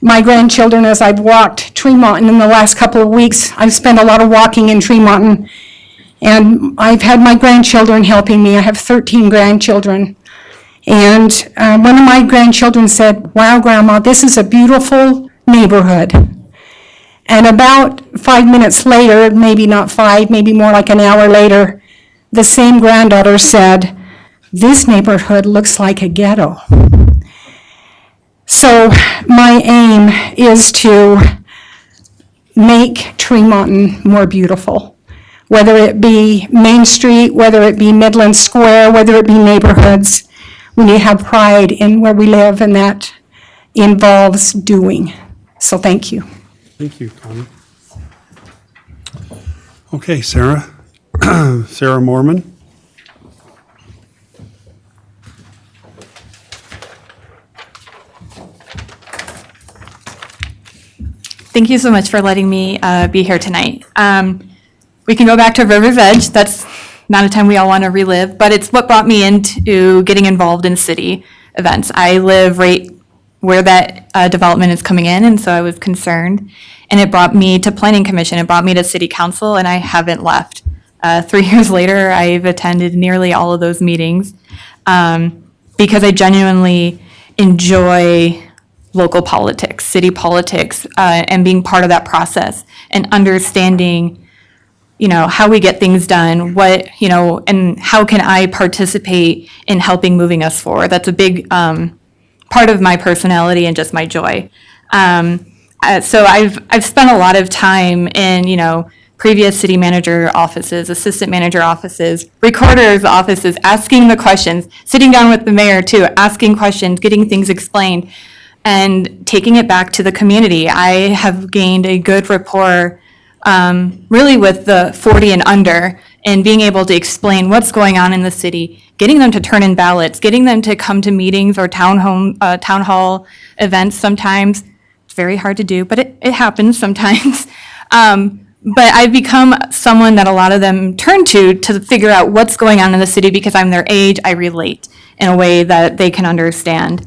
My grandchildren, as I've walked Tremont in the last couple of weeks, I've spent a lot of walking in Tremont, and I've had my grandchildren helping me. I have 13 grandchildren. And one of my grandchildren said, "Wow, Grandma, this is a beautiful neighborhood." And about 5 minutes later, maybe not 5, maybe more like an hour later, the same granddaughter said, "This neighborhood looks like a ghetto." So my aim is to make Tremonton more beautiful, whether it be Main Street, whether it be Midland Square, whether it be neighborhoods. We need to have pride in where we live, and that involves doing. So thank you. Thank you, Connie. Okay, Sarah. Sarah Mormon. Thank you so much for letting me be here tonight. We can go back to River's Edge. That's not a time we all want to relive, but it's what brought me into getting involved in city events. I live right where that development is coming in, and so I was concerned. And it brought me to Planning Commission, it brought me to City Council, and I haven't left. 3 years later, I've attended nearly all of those meetings because I genuinely enjoy local politics, city politics, and being part of that process and understanding, how we get things done, and how can I participate in helping moving us forward. That's a big part of my personality and just my joy. So I've spent a lot of time in, previous city manager offices, assistant manager offices, recorders offices, asking the questions, sitting down with the mayor too, asking questions, getting things explained, and taking it back to the community. I have gained a good rapport really with the 40 and under, and being able to explain what's going on in the city, getting them to turn in ballots, getting them to come to meetings or town hall events sometimes. It's very hard to do, but it happens sometimes. But I've become someone that a lot of them turn to figure out what's going on in the city because I'm their age. I relate in a way that they can understand.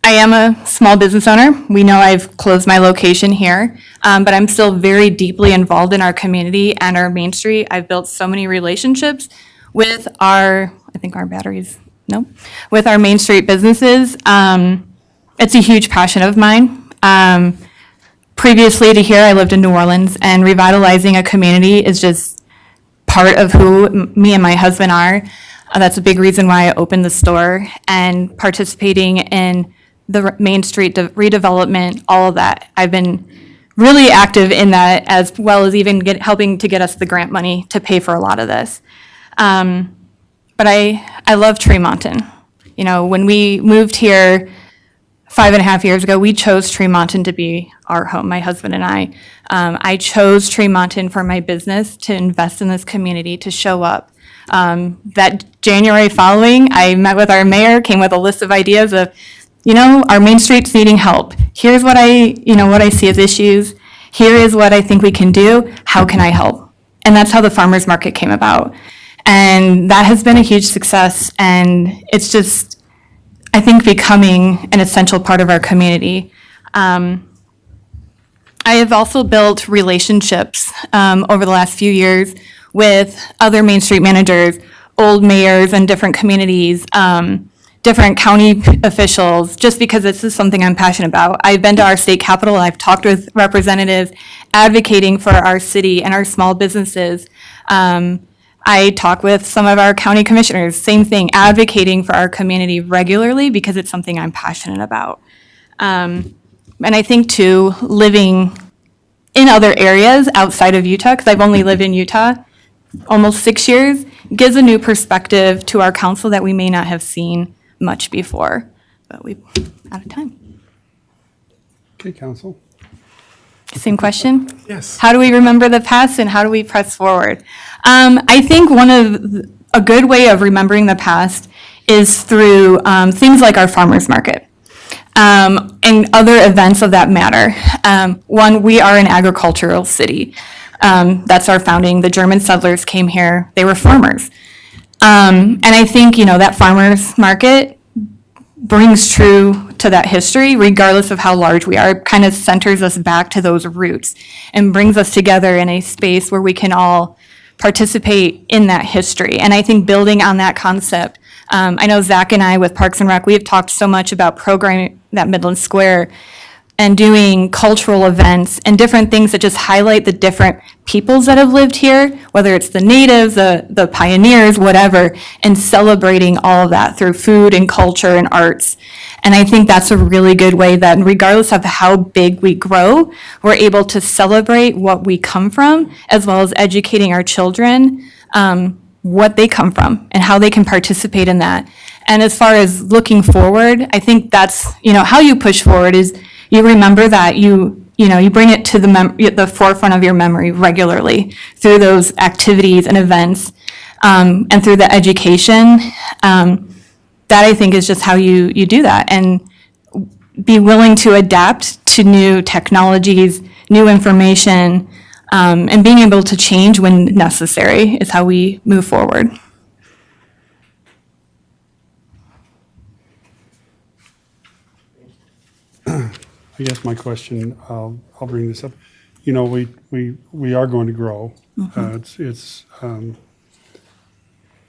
I am a small business owner. We know I've closed my location here, but I'm still very deeply involved in our community and our Main Street. I've built so many relationships with with our Main Street businesses. It's a huge passion of mine. Previously to here, I lived in New Orleans, and revitalizing a community is just part of who me and my husband are. That's a big reason why I opened the store, and participating in the Main Street redevelopment, all of that. I've been really active in that, as well as even helping to get us the grant money to pay for a lot of this. But I love Tremonton. When we moved here 5.5 years ago, we chose Tremonton to be our home, my husband and I. I chose Tremonton for my business, to invest in this community, to show up. That January following, I met with our mayor, came with a list of ideas of, our Main Street's needing help. Here's what I see as issues. Here is what I think we can do. How can I help? And that's how the farmers market came about. And that has been a huge success. And it's just, I think, becoming an essential part of our community. I have also built relationships over the last few years with other Main Street managers, old mayors in different communities, different county officials, just because this is something I'm passionate about. I've been to our state capitol, I've talked with representatives advocating for our city and our small businesses. I talk with some of our county commissioners, same thing, advocating for our community regularly because it's something I'm passionate about. And I think too, living in other areas outside of Utah, because I've only lived in Utah almost 6 years, gives a new perspective to our council that we may not have seen much before. But we're out of time. Okay, council. Same question? Yes. How do we remember the past and how do we press forward? I think a good way of remembering the past is through things like our farmers market and other events of that matter. One, we are an agricultural city. That's our founding. The German settlers came here. They were farmers. And I think, that farmers market brings true to that history, regardless of how large we are. It kind of centers us back to those roots and brings us together in a space where we can all participate in that history. And I think building on that concept, I know Zach and I with Parks and Rec, we have talked so much about programming that Midland Square. and doing cultural events and different things that just highlight the different peoples that have lived here, whether it's the natives, the pioneers, whatever, and celebrating all of that through food and culture and arts. And I think that's a really good way that regardless of how big we grow, we're able to celebrate what we come from, as well as educating our children what they come from and how they can participate in that. And as far as looking forward, I think that's, how you push forward is you remember that you bring it to the forefront of your memory regularly through those activities and events, and through the education. That I think is just how you do that, and be willing to adapt to new technologies, new information, and being able to change when necessary is how we move forward. I guess my question, I'll bring this up. We are going to grow.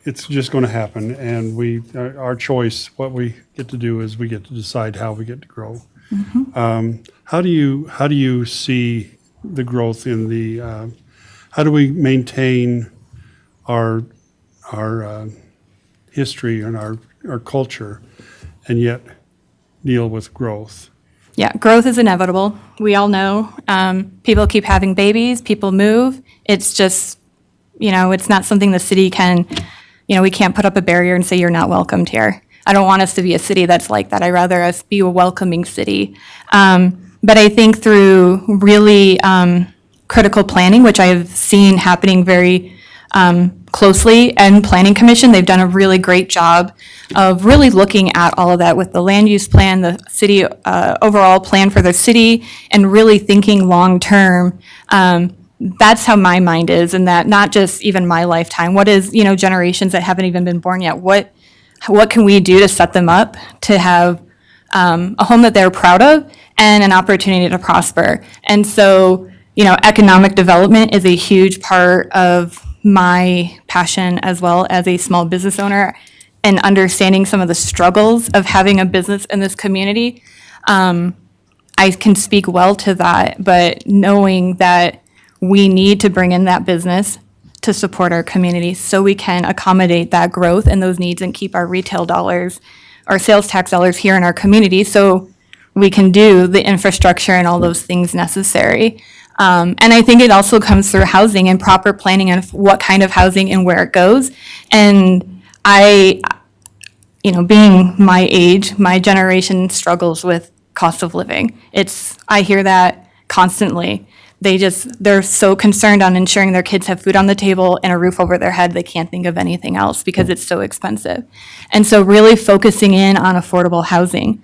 It's just going to happen, and our choice, what we get to do is we get to decide how we get to grow. How do you see the growth in the? How do we maintain our history and our culture, and yet deal with growth? Yeah, growth is inevitable. We all know. People keep having babies, people move. It's just, it's not something the city can, we can't put up a barrier and say you're not welcomed here. I don't want us to be a city that's like that. I'd rather us be a welcoming city. But I think through really critical planning, which I have seen happening very closely, and Planning Commission, they've done a really great job of really looking at all of that with the land use plan, the city overall plan for the city, and really thinking long-term. That's how my mind is, and that not just even my lifetime. What is, generations that haven't even been born yet? What can we do to set them up to have a home that they're proud of and an opportunity to prosper? And so, economic development is a huge part of my passion as well as a small business owner, and understanding some of the struggles of having a business in this community. I can speak well to that, but knowing that we need to bring in that business to support our community so we can accommodate that growth and those needs and keep our retail dollars, our sales tax dollars here in our community so we can do the infrastructure and all those things necessary. And I think it also comes through housing and proper planning of what kind of housing and where it goes. And being my age, my generation struggles with cost of living. I hear that constantly. They're so concerned on ensuring their kids have food on the table and a roof over their head, they can't think of anything else because it's so expensive. And so really focusing in on affordable housing,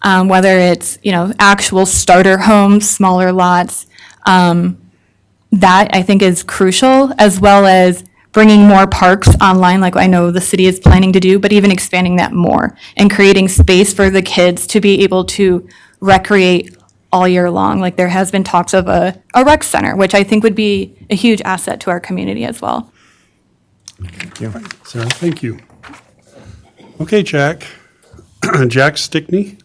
whether it's, actual starter homes, smaller lots, that I think is crucial, as well as bringing more parks online, like I know the city is planning to do, but even expanding that more and creating space for the kids to be able to recreate all year long. Like there has been talks of a rec center, which I think would be a huge asset to our community as well. Sarah, thank you. Okay, Jack. Jack Stickney.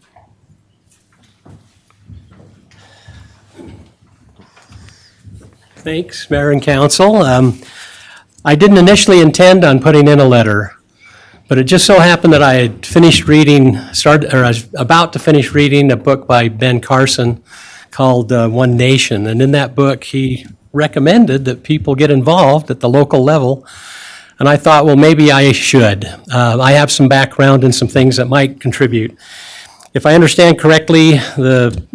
Thanks, Mayor and Council. I didn't initially intend on putting in a letter, but it just so happened that I had I was about to finish reading a book by Ben Carson called One Nation. And in that book, he recommended that people get involved at the local level. And I thought, well, maybe I should. I have some background and some things that might contribute. If I understand correctly, the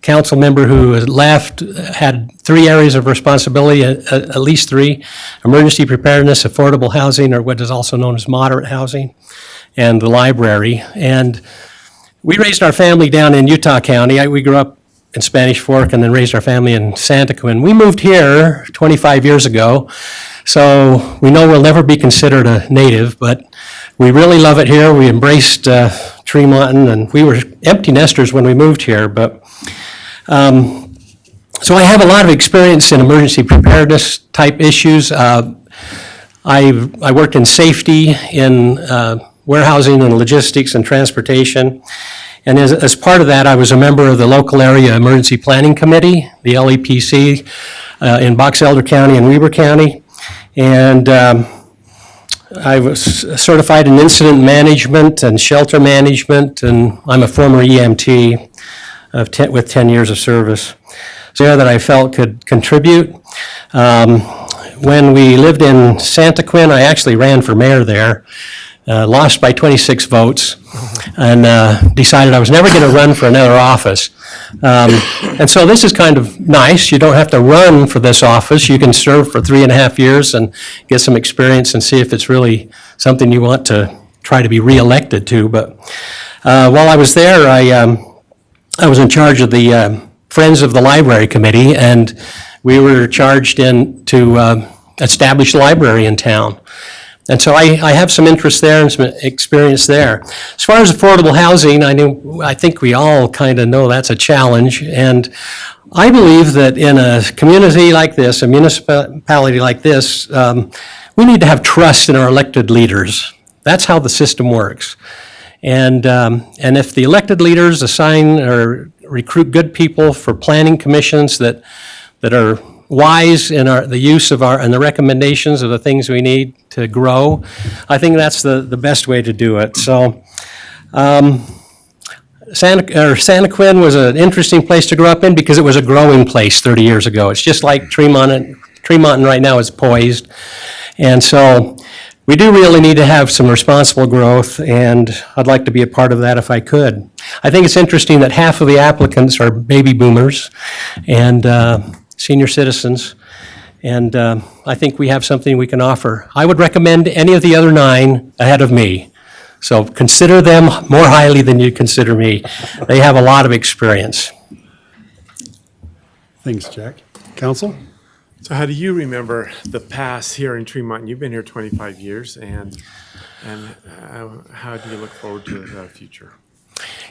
council member who left had 3 areas of responsibility, at least 3: emergency preparedness, affordable housing, or what is also known as moderate housing, and the library. And we raised our family down in Utah County. We grew up in Spanish Fork and then raised our family in Santaquin. We moved here 25 years ago, so we know we'll never be considered a native, but we really love it here. We embraced Tremonton, and we were empty nesters when we moved here, but so I have a lot of experience in emergency preparedness type issues. I worked in safety, in warehousing and logistics and transportation. And as part of that, I was a member of the local area emergency planning committee, the LEPC, in Box Elder County and Weber County. And I was certified in incident management and shelter management, and I'm a former EMT with 10 years of service. So that I felt could contribute. When we lived in Santa Quin, I actually ran for mayor there, lost by 26 votes, and decided I was never going to run for another office. And so this is kind of nice. You don't have to run for this office. You can serve for 3.5 years and get some experience and see if it's really something you want to try to be reelected to. But while I was there, I was in charge of the Friends of the Library Committee, and we were charged to establish a library in town. And so I have some interest there and some experience there. As far as affordable housing, I think we all kind of know that's a challenge. And I believe that in a community like this, a municipality like this, we need to have trust in our elected leaders. That's how the system works. And if the elected leaders assign or recruit good people for planning commissions that are wise in the use of and the recommendations of the things we need to grow, I think that's the best way to do it. So Santa Quin was an interesting place to grow up in because it was a growing place 30 years ago. It's just like Tremont right now is poised. And so we do really need to have some responsible growth, and I'd like to be a part of that if I could. I think it's interesting that half of the applicants are baby boomers and senior citizens, and I think we have something we can offer. I would recommend any of the other 9 ahead of me. So consider them more highly than you consider me. They have a lot of experience. Thanks, Jack. Council? So how do you remember the past here in Tremont? You've been here 25 years, and how do you look forward to the future?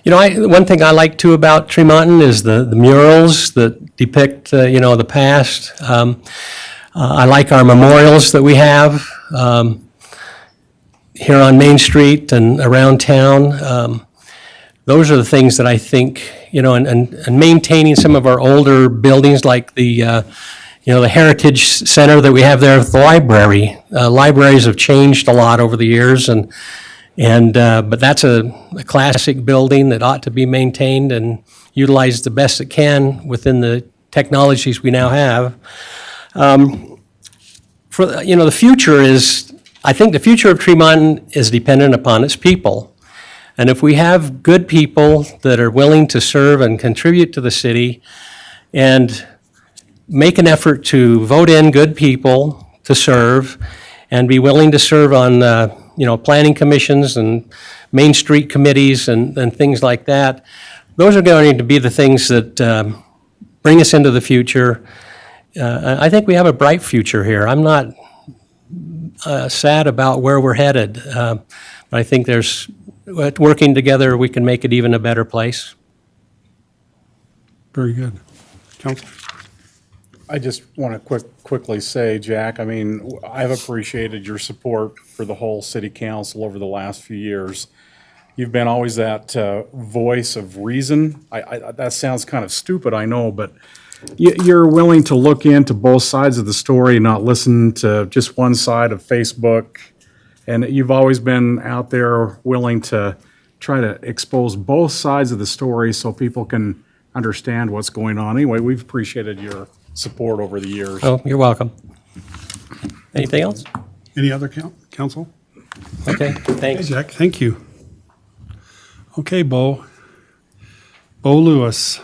You know, one thing I like too about Tremont is the murals that depict, the past. I like our memorials that we have here on Main Street and around town. Those are the things that I think, and maintaining some of our older buildings like the Heritage Center that we have there at the library. Libraries have changed a lot over the years, but that's a classic building that ought to be maintained and utilized the best it can within the technologies we now have. The future is, I think the future of Tremont is dependent upon its people. And if we have good people that are willing to serve and contribute to the city and make an effort to vote in good people to serve and be willing to serve on, planning commissions and Main Street committees and things like that, those are going to be the things that bring us into the future. I think we have a bright future here. I'm not sad about where we're headed. But I think working together, we can make it even a better place. Very good. Council? I just want to quickly say, Jack, I've appreciated your support for the whole city council over the last few years. You've been always that voice of reason. That sounds kind of stupid, I know, but you're willing to look into both sides of the story, not listen to just one side of Facebook. And you've always been out there willing to try to expose both sides of the story so people can understand what's going on. Anyway, we've appreciated your support over the years. Oh, you're welcome. Anything else? Any other council? Okay, Hey, thanks. Jack, thank you. Okay, Bo Lewis.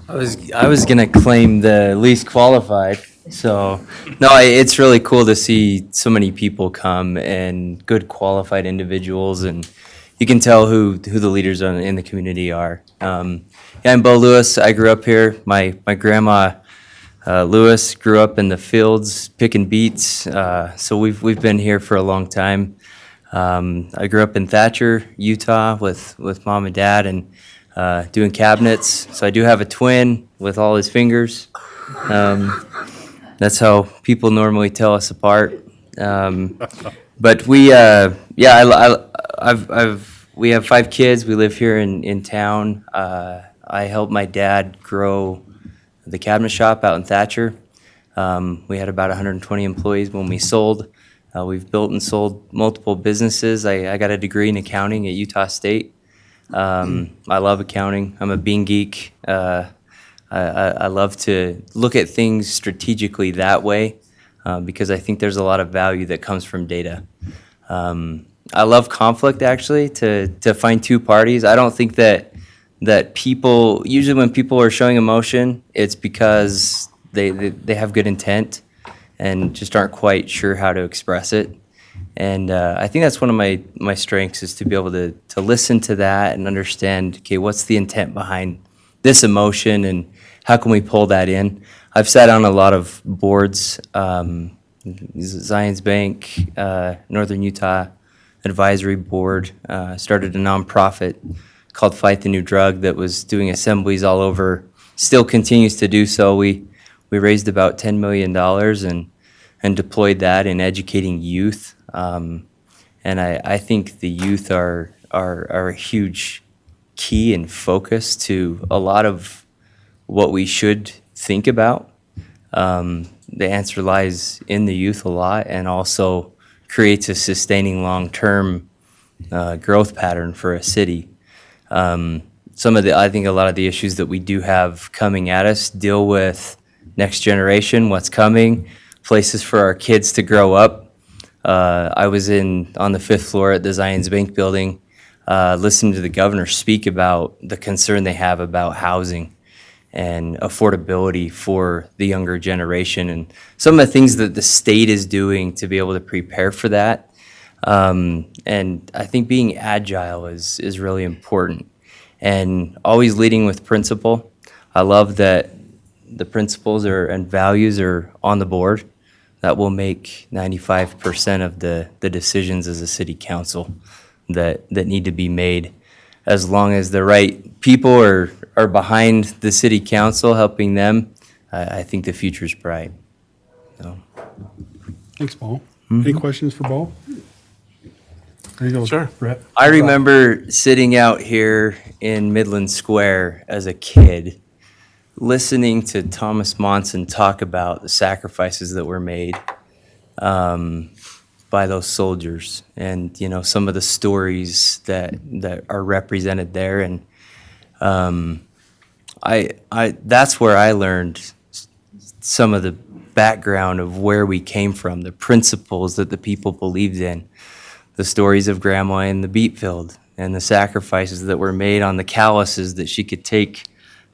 I was gonna claim the least qualified. So, no, it's really cool to see so many people come and good qualified individuals, and you can tell who the leaders in the community are. I'm Bo Lewis. I grew up here. My grandma Lewis grew up in the fields picking beets. So we've been here for a long time. I grew up in Thatcher, Utah, with mom and dad, and doing cabinets. So I do have a twin with all his fingers. That's how people normally tell us apart. But we, I've we have 5 kids. We live here in town. I helped my dad grow the cabinet shop out in Thatcher. We had about 120 employees when we sold. We've built and sold multiple businesses. I got a degree in accounting at Utah State. I love accounting. I'm a bean geek. I love to look at things strategically that way because I think there's a lot of value that comes from data. I love conflict, actually, to find two parties. I don't think that people, usually when people are showing emotion, it's because they have good intent and just aren't quite sure how to express it. And I think that's one of my strengths, is to be able to listen to that and understand, okay, what's the intent behind this emotion and how can we pull that in? I've sat on a lot of boards, Zions Bank, Northern Utah Advisory Board, started a nonprofit called Fight the New Drug that was doing assemblies all over, still continues to do so. We raised about $10 million and deployed that in educating youth. And I think the youth are a huge key and focus to a lot of what we should think about. The answer lies in the youth a lot, and also creates a sustaining long-term growth pattern for a city. I think a lot of the issues that we do have coming at us deal with next generation, what's coming, places for our kids to grow up. I was on the 5th floor at the Zions Bank building, listening to the governor speak about the concern they have about housing and affordability for the younger generation, and some of the things that the state is doing to be able to prepare for that. And I think being agile is really important, and always leading with principle. I love that the principles and values are on the board. That will make 95% of the decisions as a city council that need to be made. As long as the right people are behind the city council, helping them, I think the future's bright. So. Thanks, Paul. Any questions for Paul? There you go, Sure. Brett. I remember sitting out here in Midland Square as a kid, listening to Thomas Monson talk about the sacrifices that were made by those soldiers, and some of the stories that are represented there, and that's where I learned some of the background of where we came from, the principles that the people believed in, the stories of Grandma in the beet field, and the sacrifices that were made on the calluses that she could take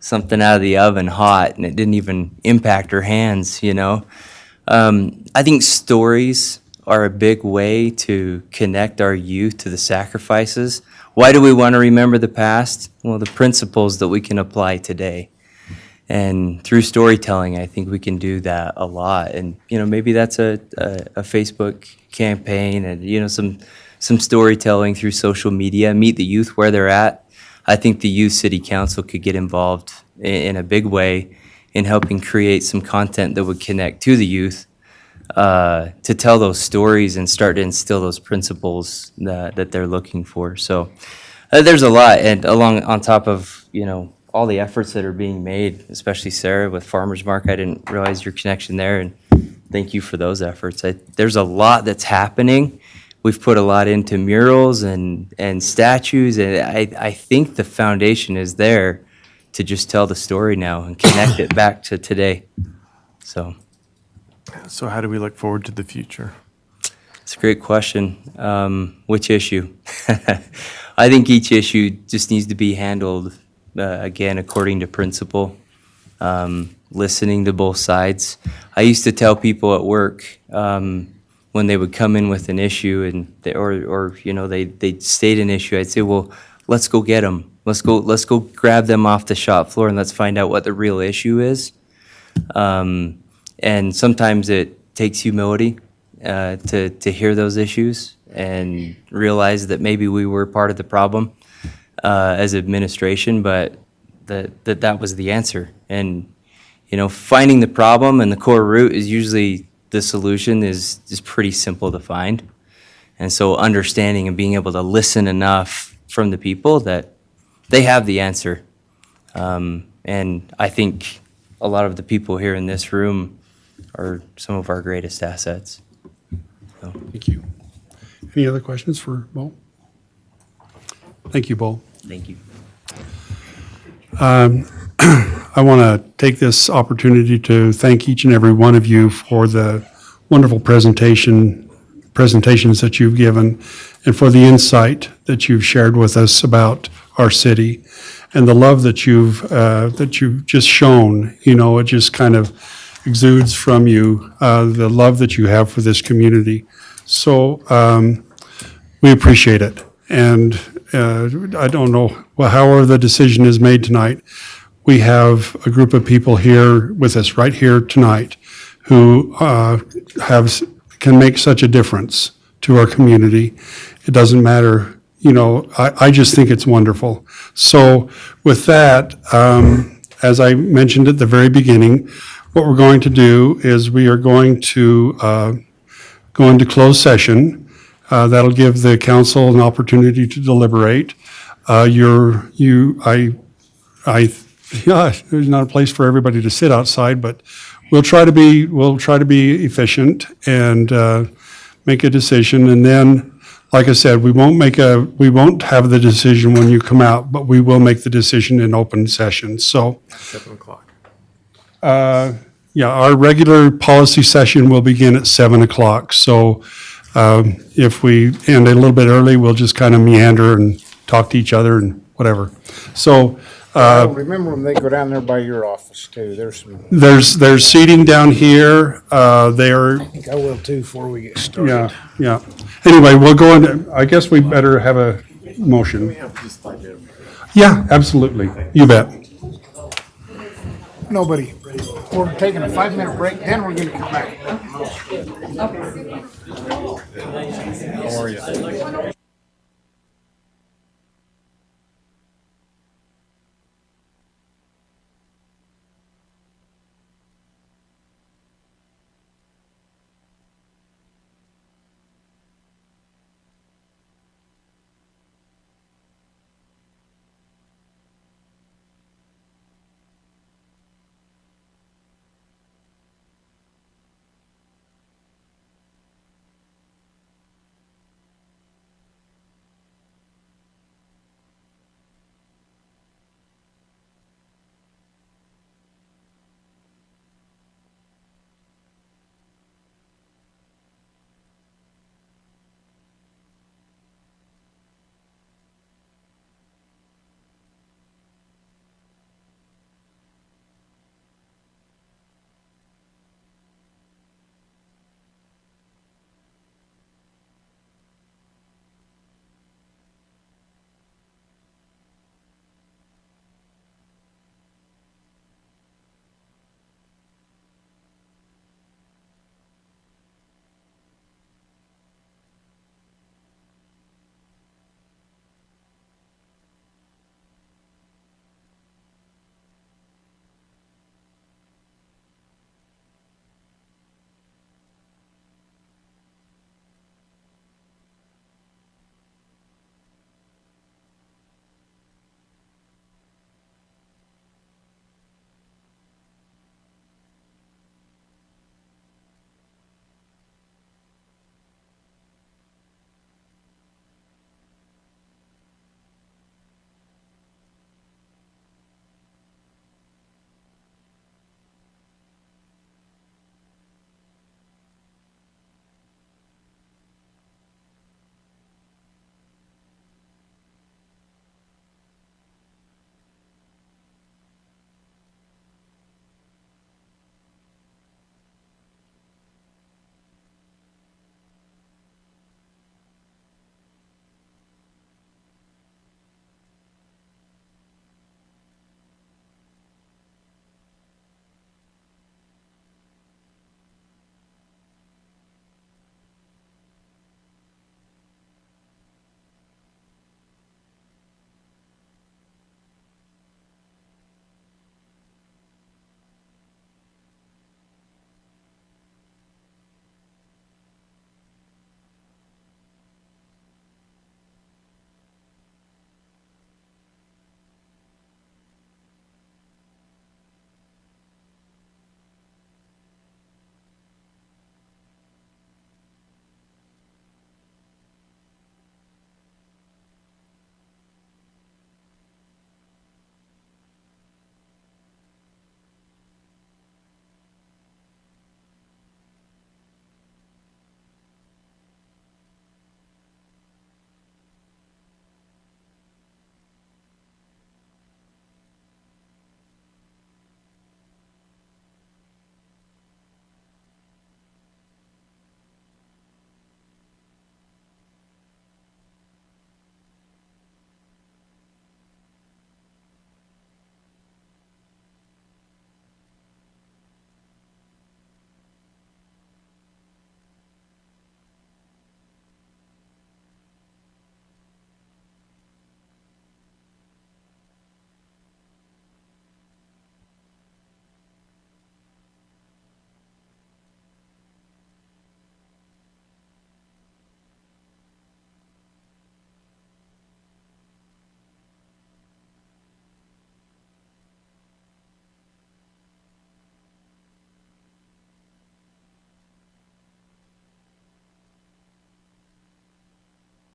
something out of the oven hot and it didn't even impact her hands. I think stories are a big way to connect our youth to the sacrifices. Why do we want to remember the past? Well, the principles that we can apply today. And through storytelling, I think we can do that a lot. And, maybe that's a Facebook campaign and, some storytelling through social media, meet the youth where they're at. I think the Youth City Council could get involved in a big way in helping create some content that would connect to the youth, to tell those stories and start to instill those principles that they're looking for. So there's a lot, and on top of all the efforts that are being made, especially Sarah with Farmers Market. I didn't realize your connection there, and thank you for those efforts. There's a lot that's happening. We've put a lot into murals and statues, and I think the foundation is there to just tell the story now and connect it back to today. So how do we look forward to the future? it's a great question. Which issue? I think each issue just needs to be handled, again, according to principle, listening to both sides. I used to tell people at work, when they would come in with an issue and they state an issue, I'd say, well, let's go get them. Let's go grab them off the shop floor and let's find out what the real issue is. And sometimes it takes humility to hear those issues and realize that maybe we were part of the problem as administration, but that was the answer. And finding the problem and the core root is usually the solution is pretty simple to find. And so understanding and being able to listen enough from the people that they have the answer. And I think a lot of the people here in this room are some of our greatest assets. Thank you. Any other questions for Bo? Thank you, Bo. Thank you. I want to take this opportunity to thank each and every one of you for the wonderful presentations that you've given and for the insight that you've shared with us about our city and the love that you've just shown. You know, it just kind of exudes from you, the love that you have for this community. So we appreciate it. And I don't know, well, however the decision is made tonight, we have a group of people here with us right here tonight who can make such a difference to our community. It doesn't matter, you know, I just think it's wonderful. So with that, as I mentioned at the very beginning, what we're going to do is we are going to go into closed session. That'll give the council an opportunity to deliberate. There's not a place for everybody to sit outside, but we'll try to be efficient and make a decision. And then, like I said, we won't have the decision when you come out, but we will make the decision in open session. So 7 o'clock. yeah, our regular policy session will begin at 7 o'clock. So if we end a little bit early, we'll just kind of meander and talk to each other and whatever. So Remember when they go down there by your office too, there's some, there's seating down here. I think I will too before we get started. Yeah. Anyway, we'll go into, I guess we better have a motion. Yeah, absolutely. You bet. Nobody. We're taking a 5-minute break, then we're gonna come back. How are you?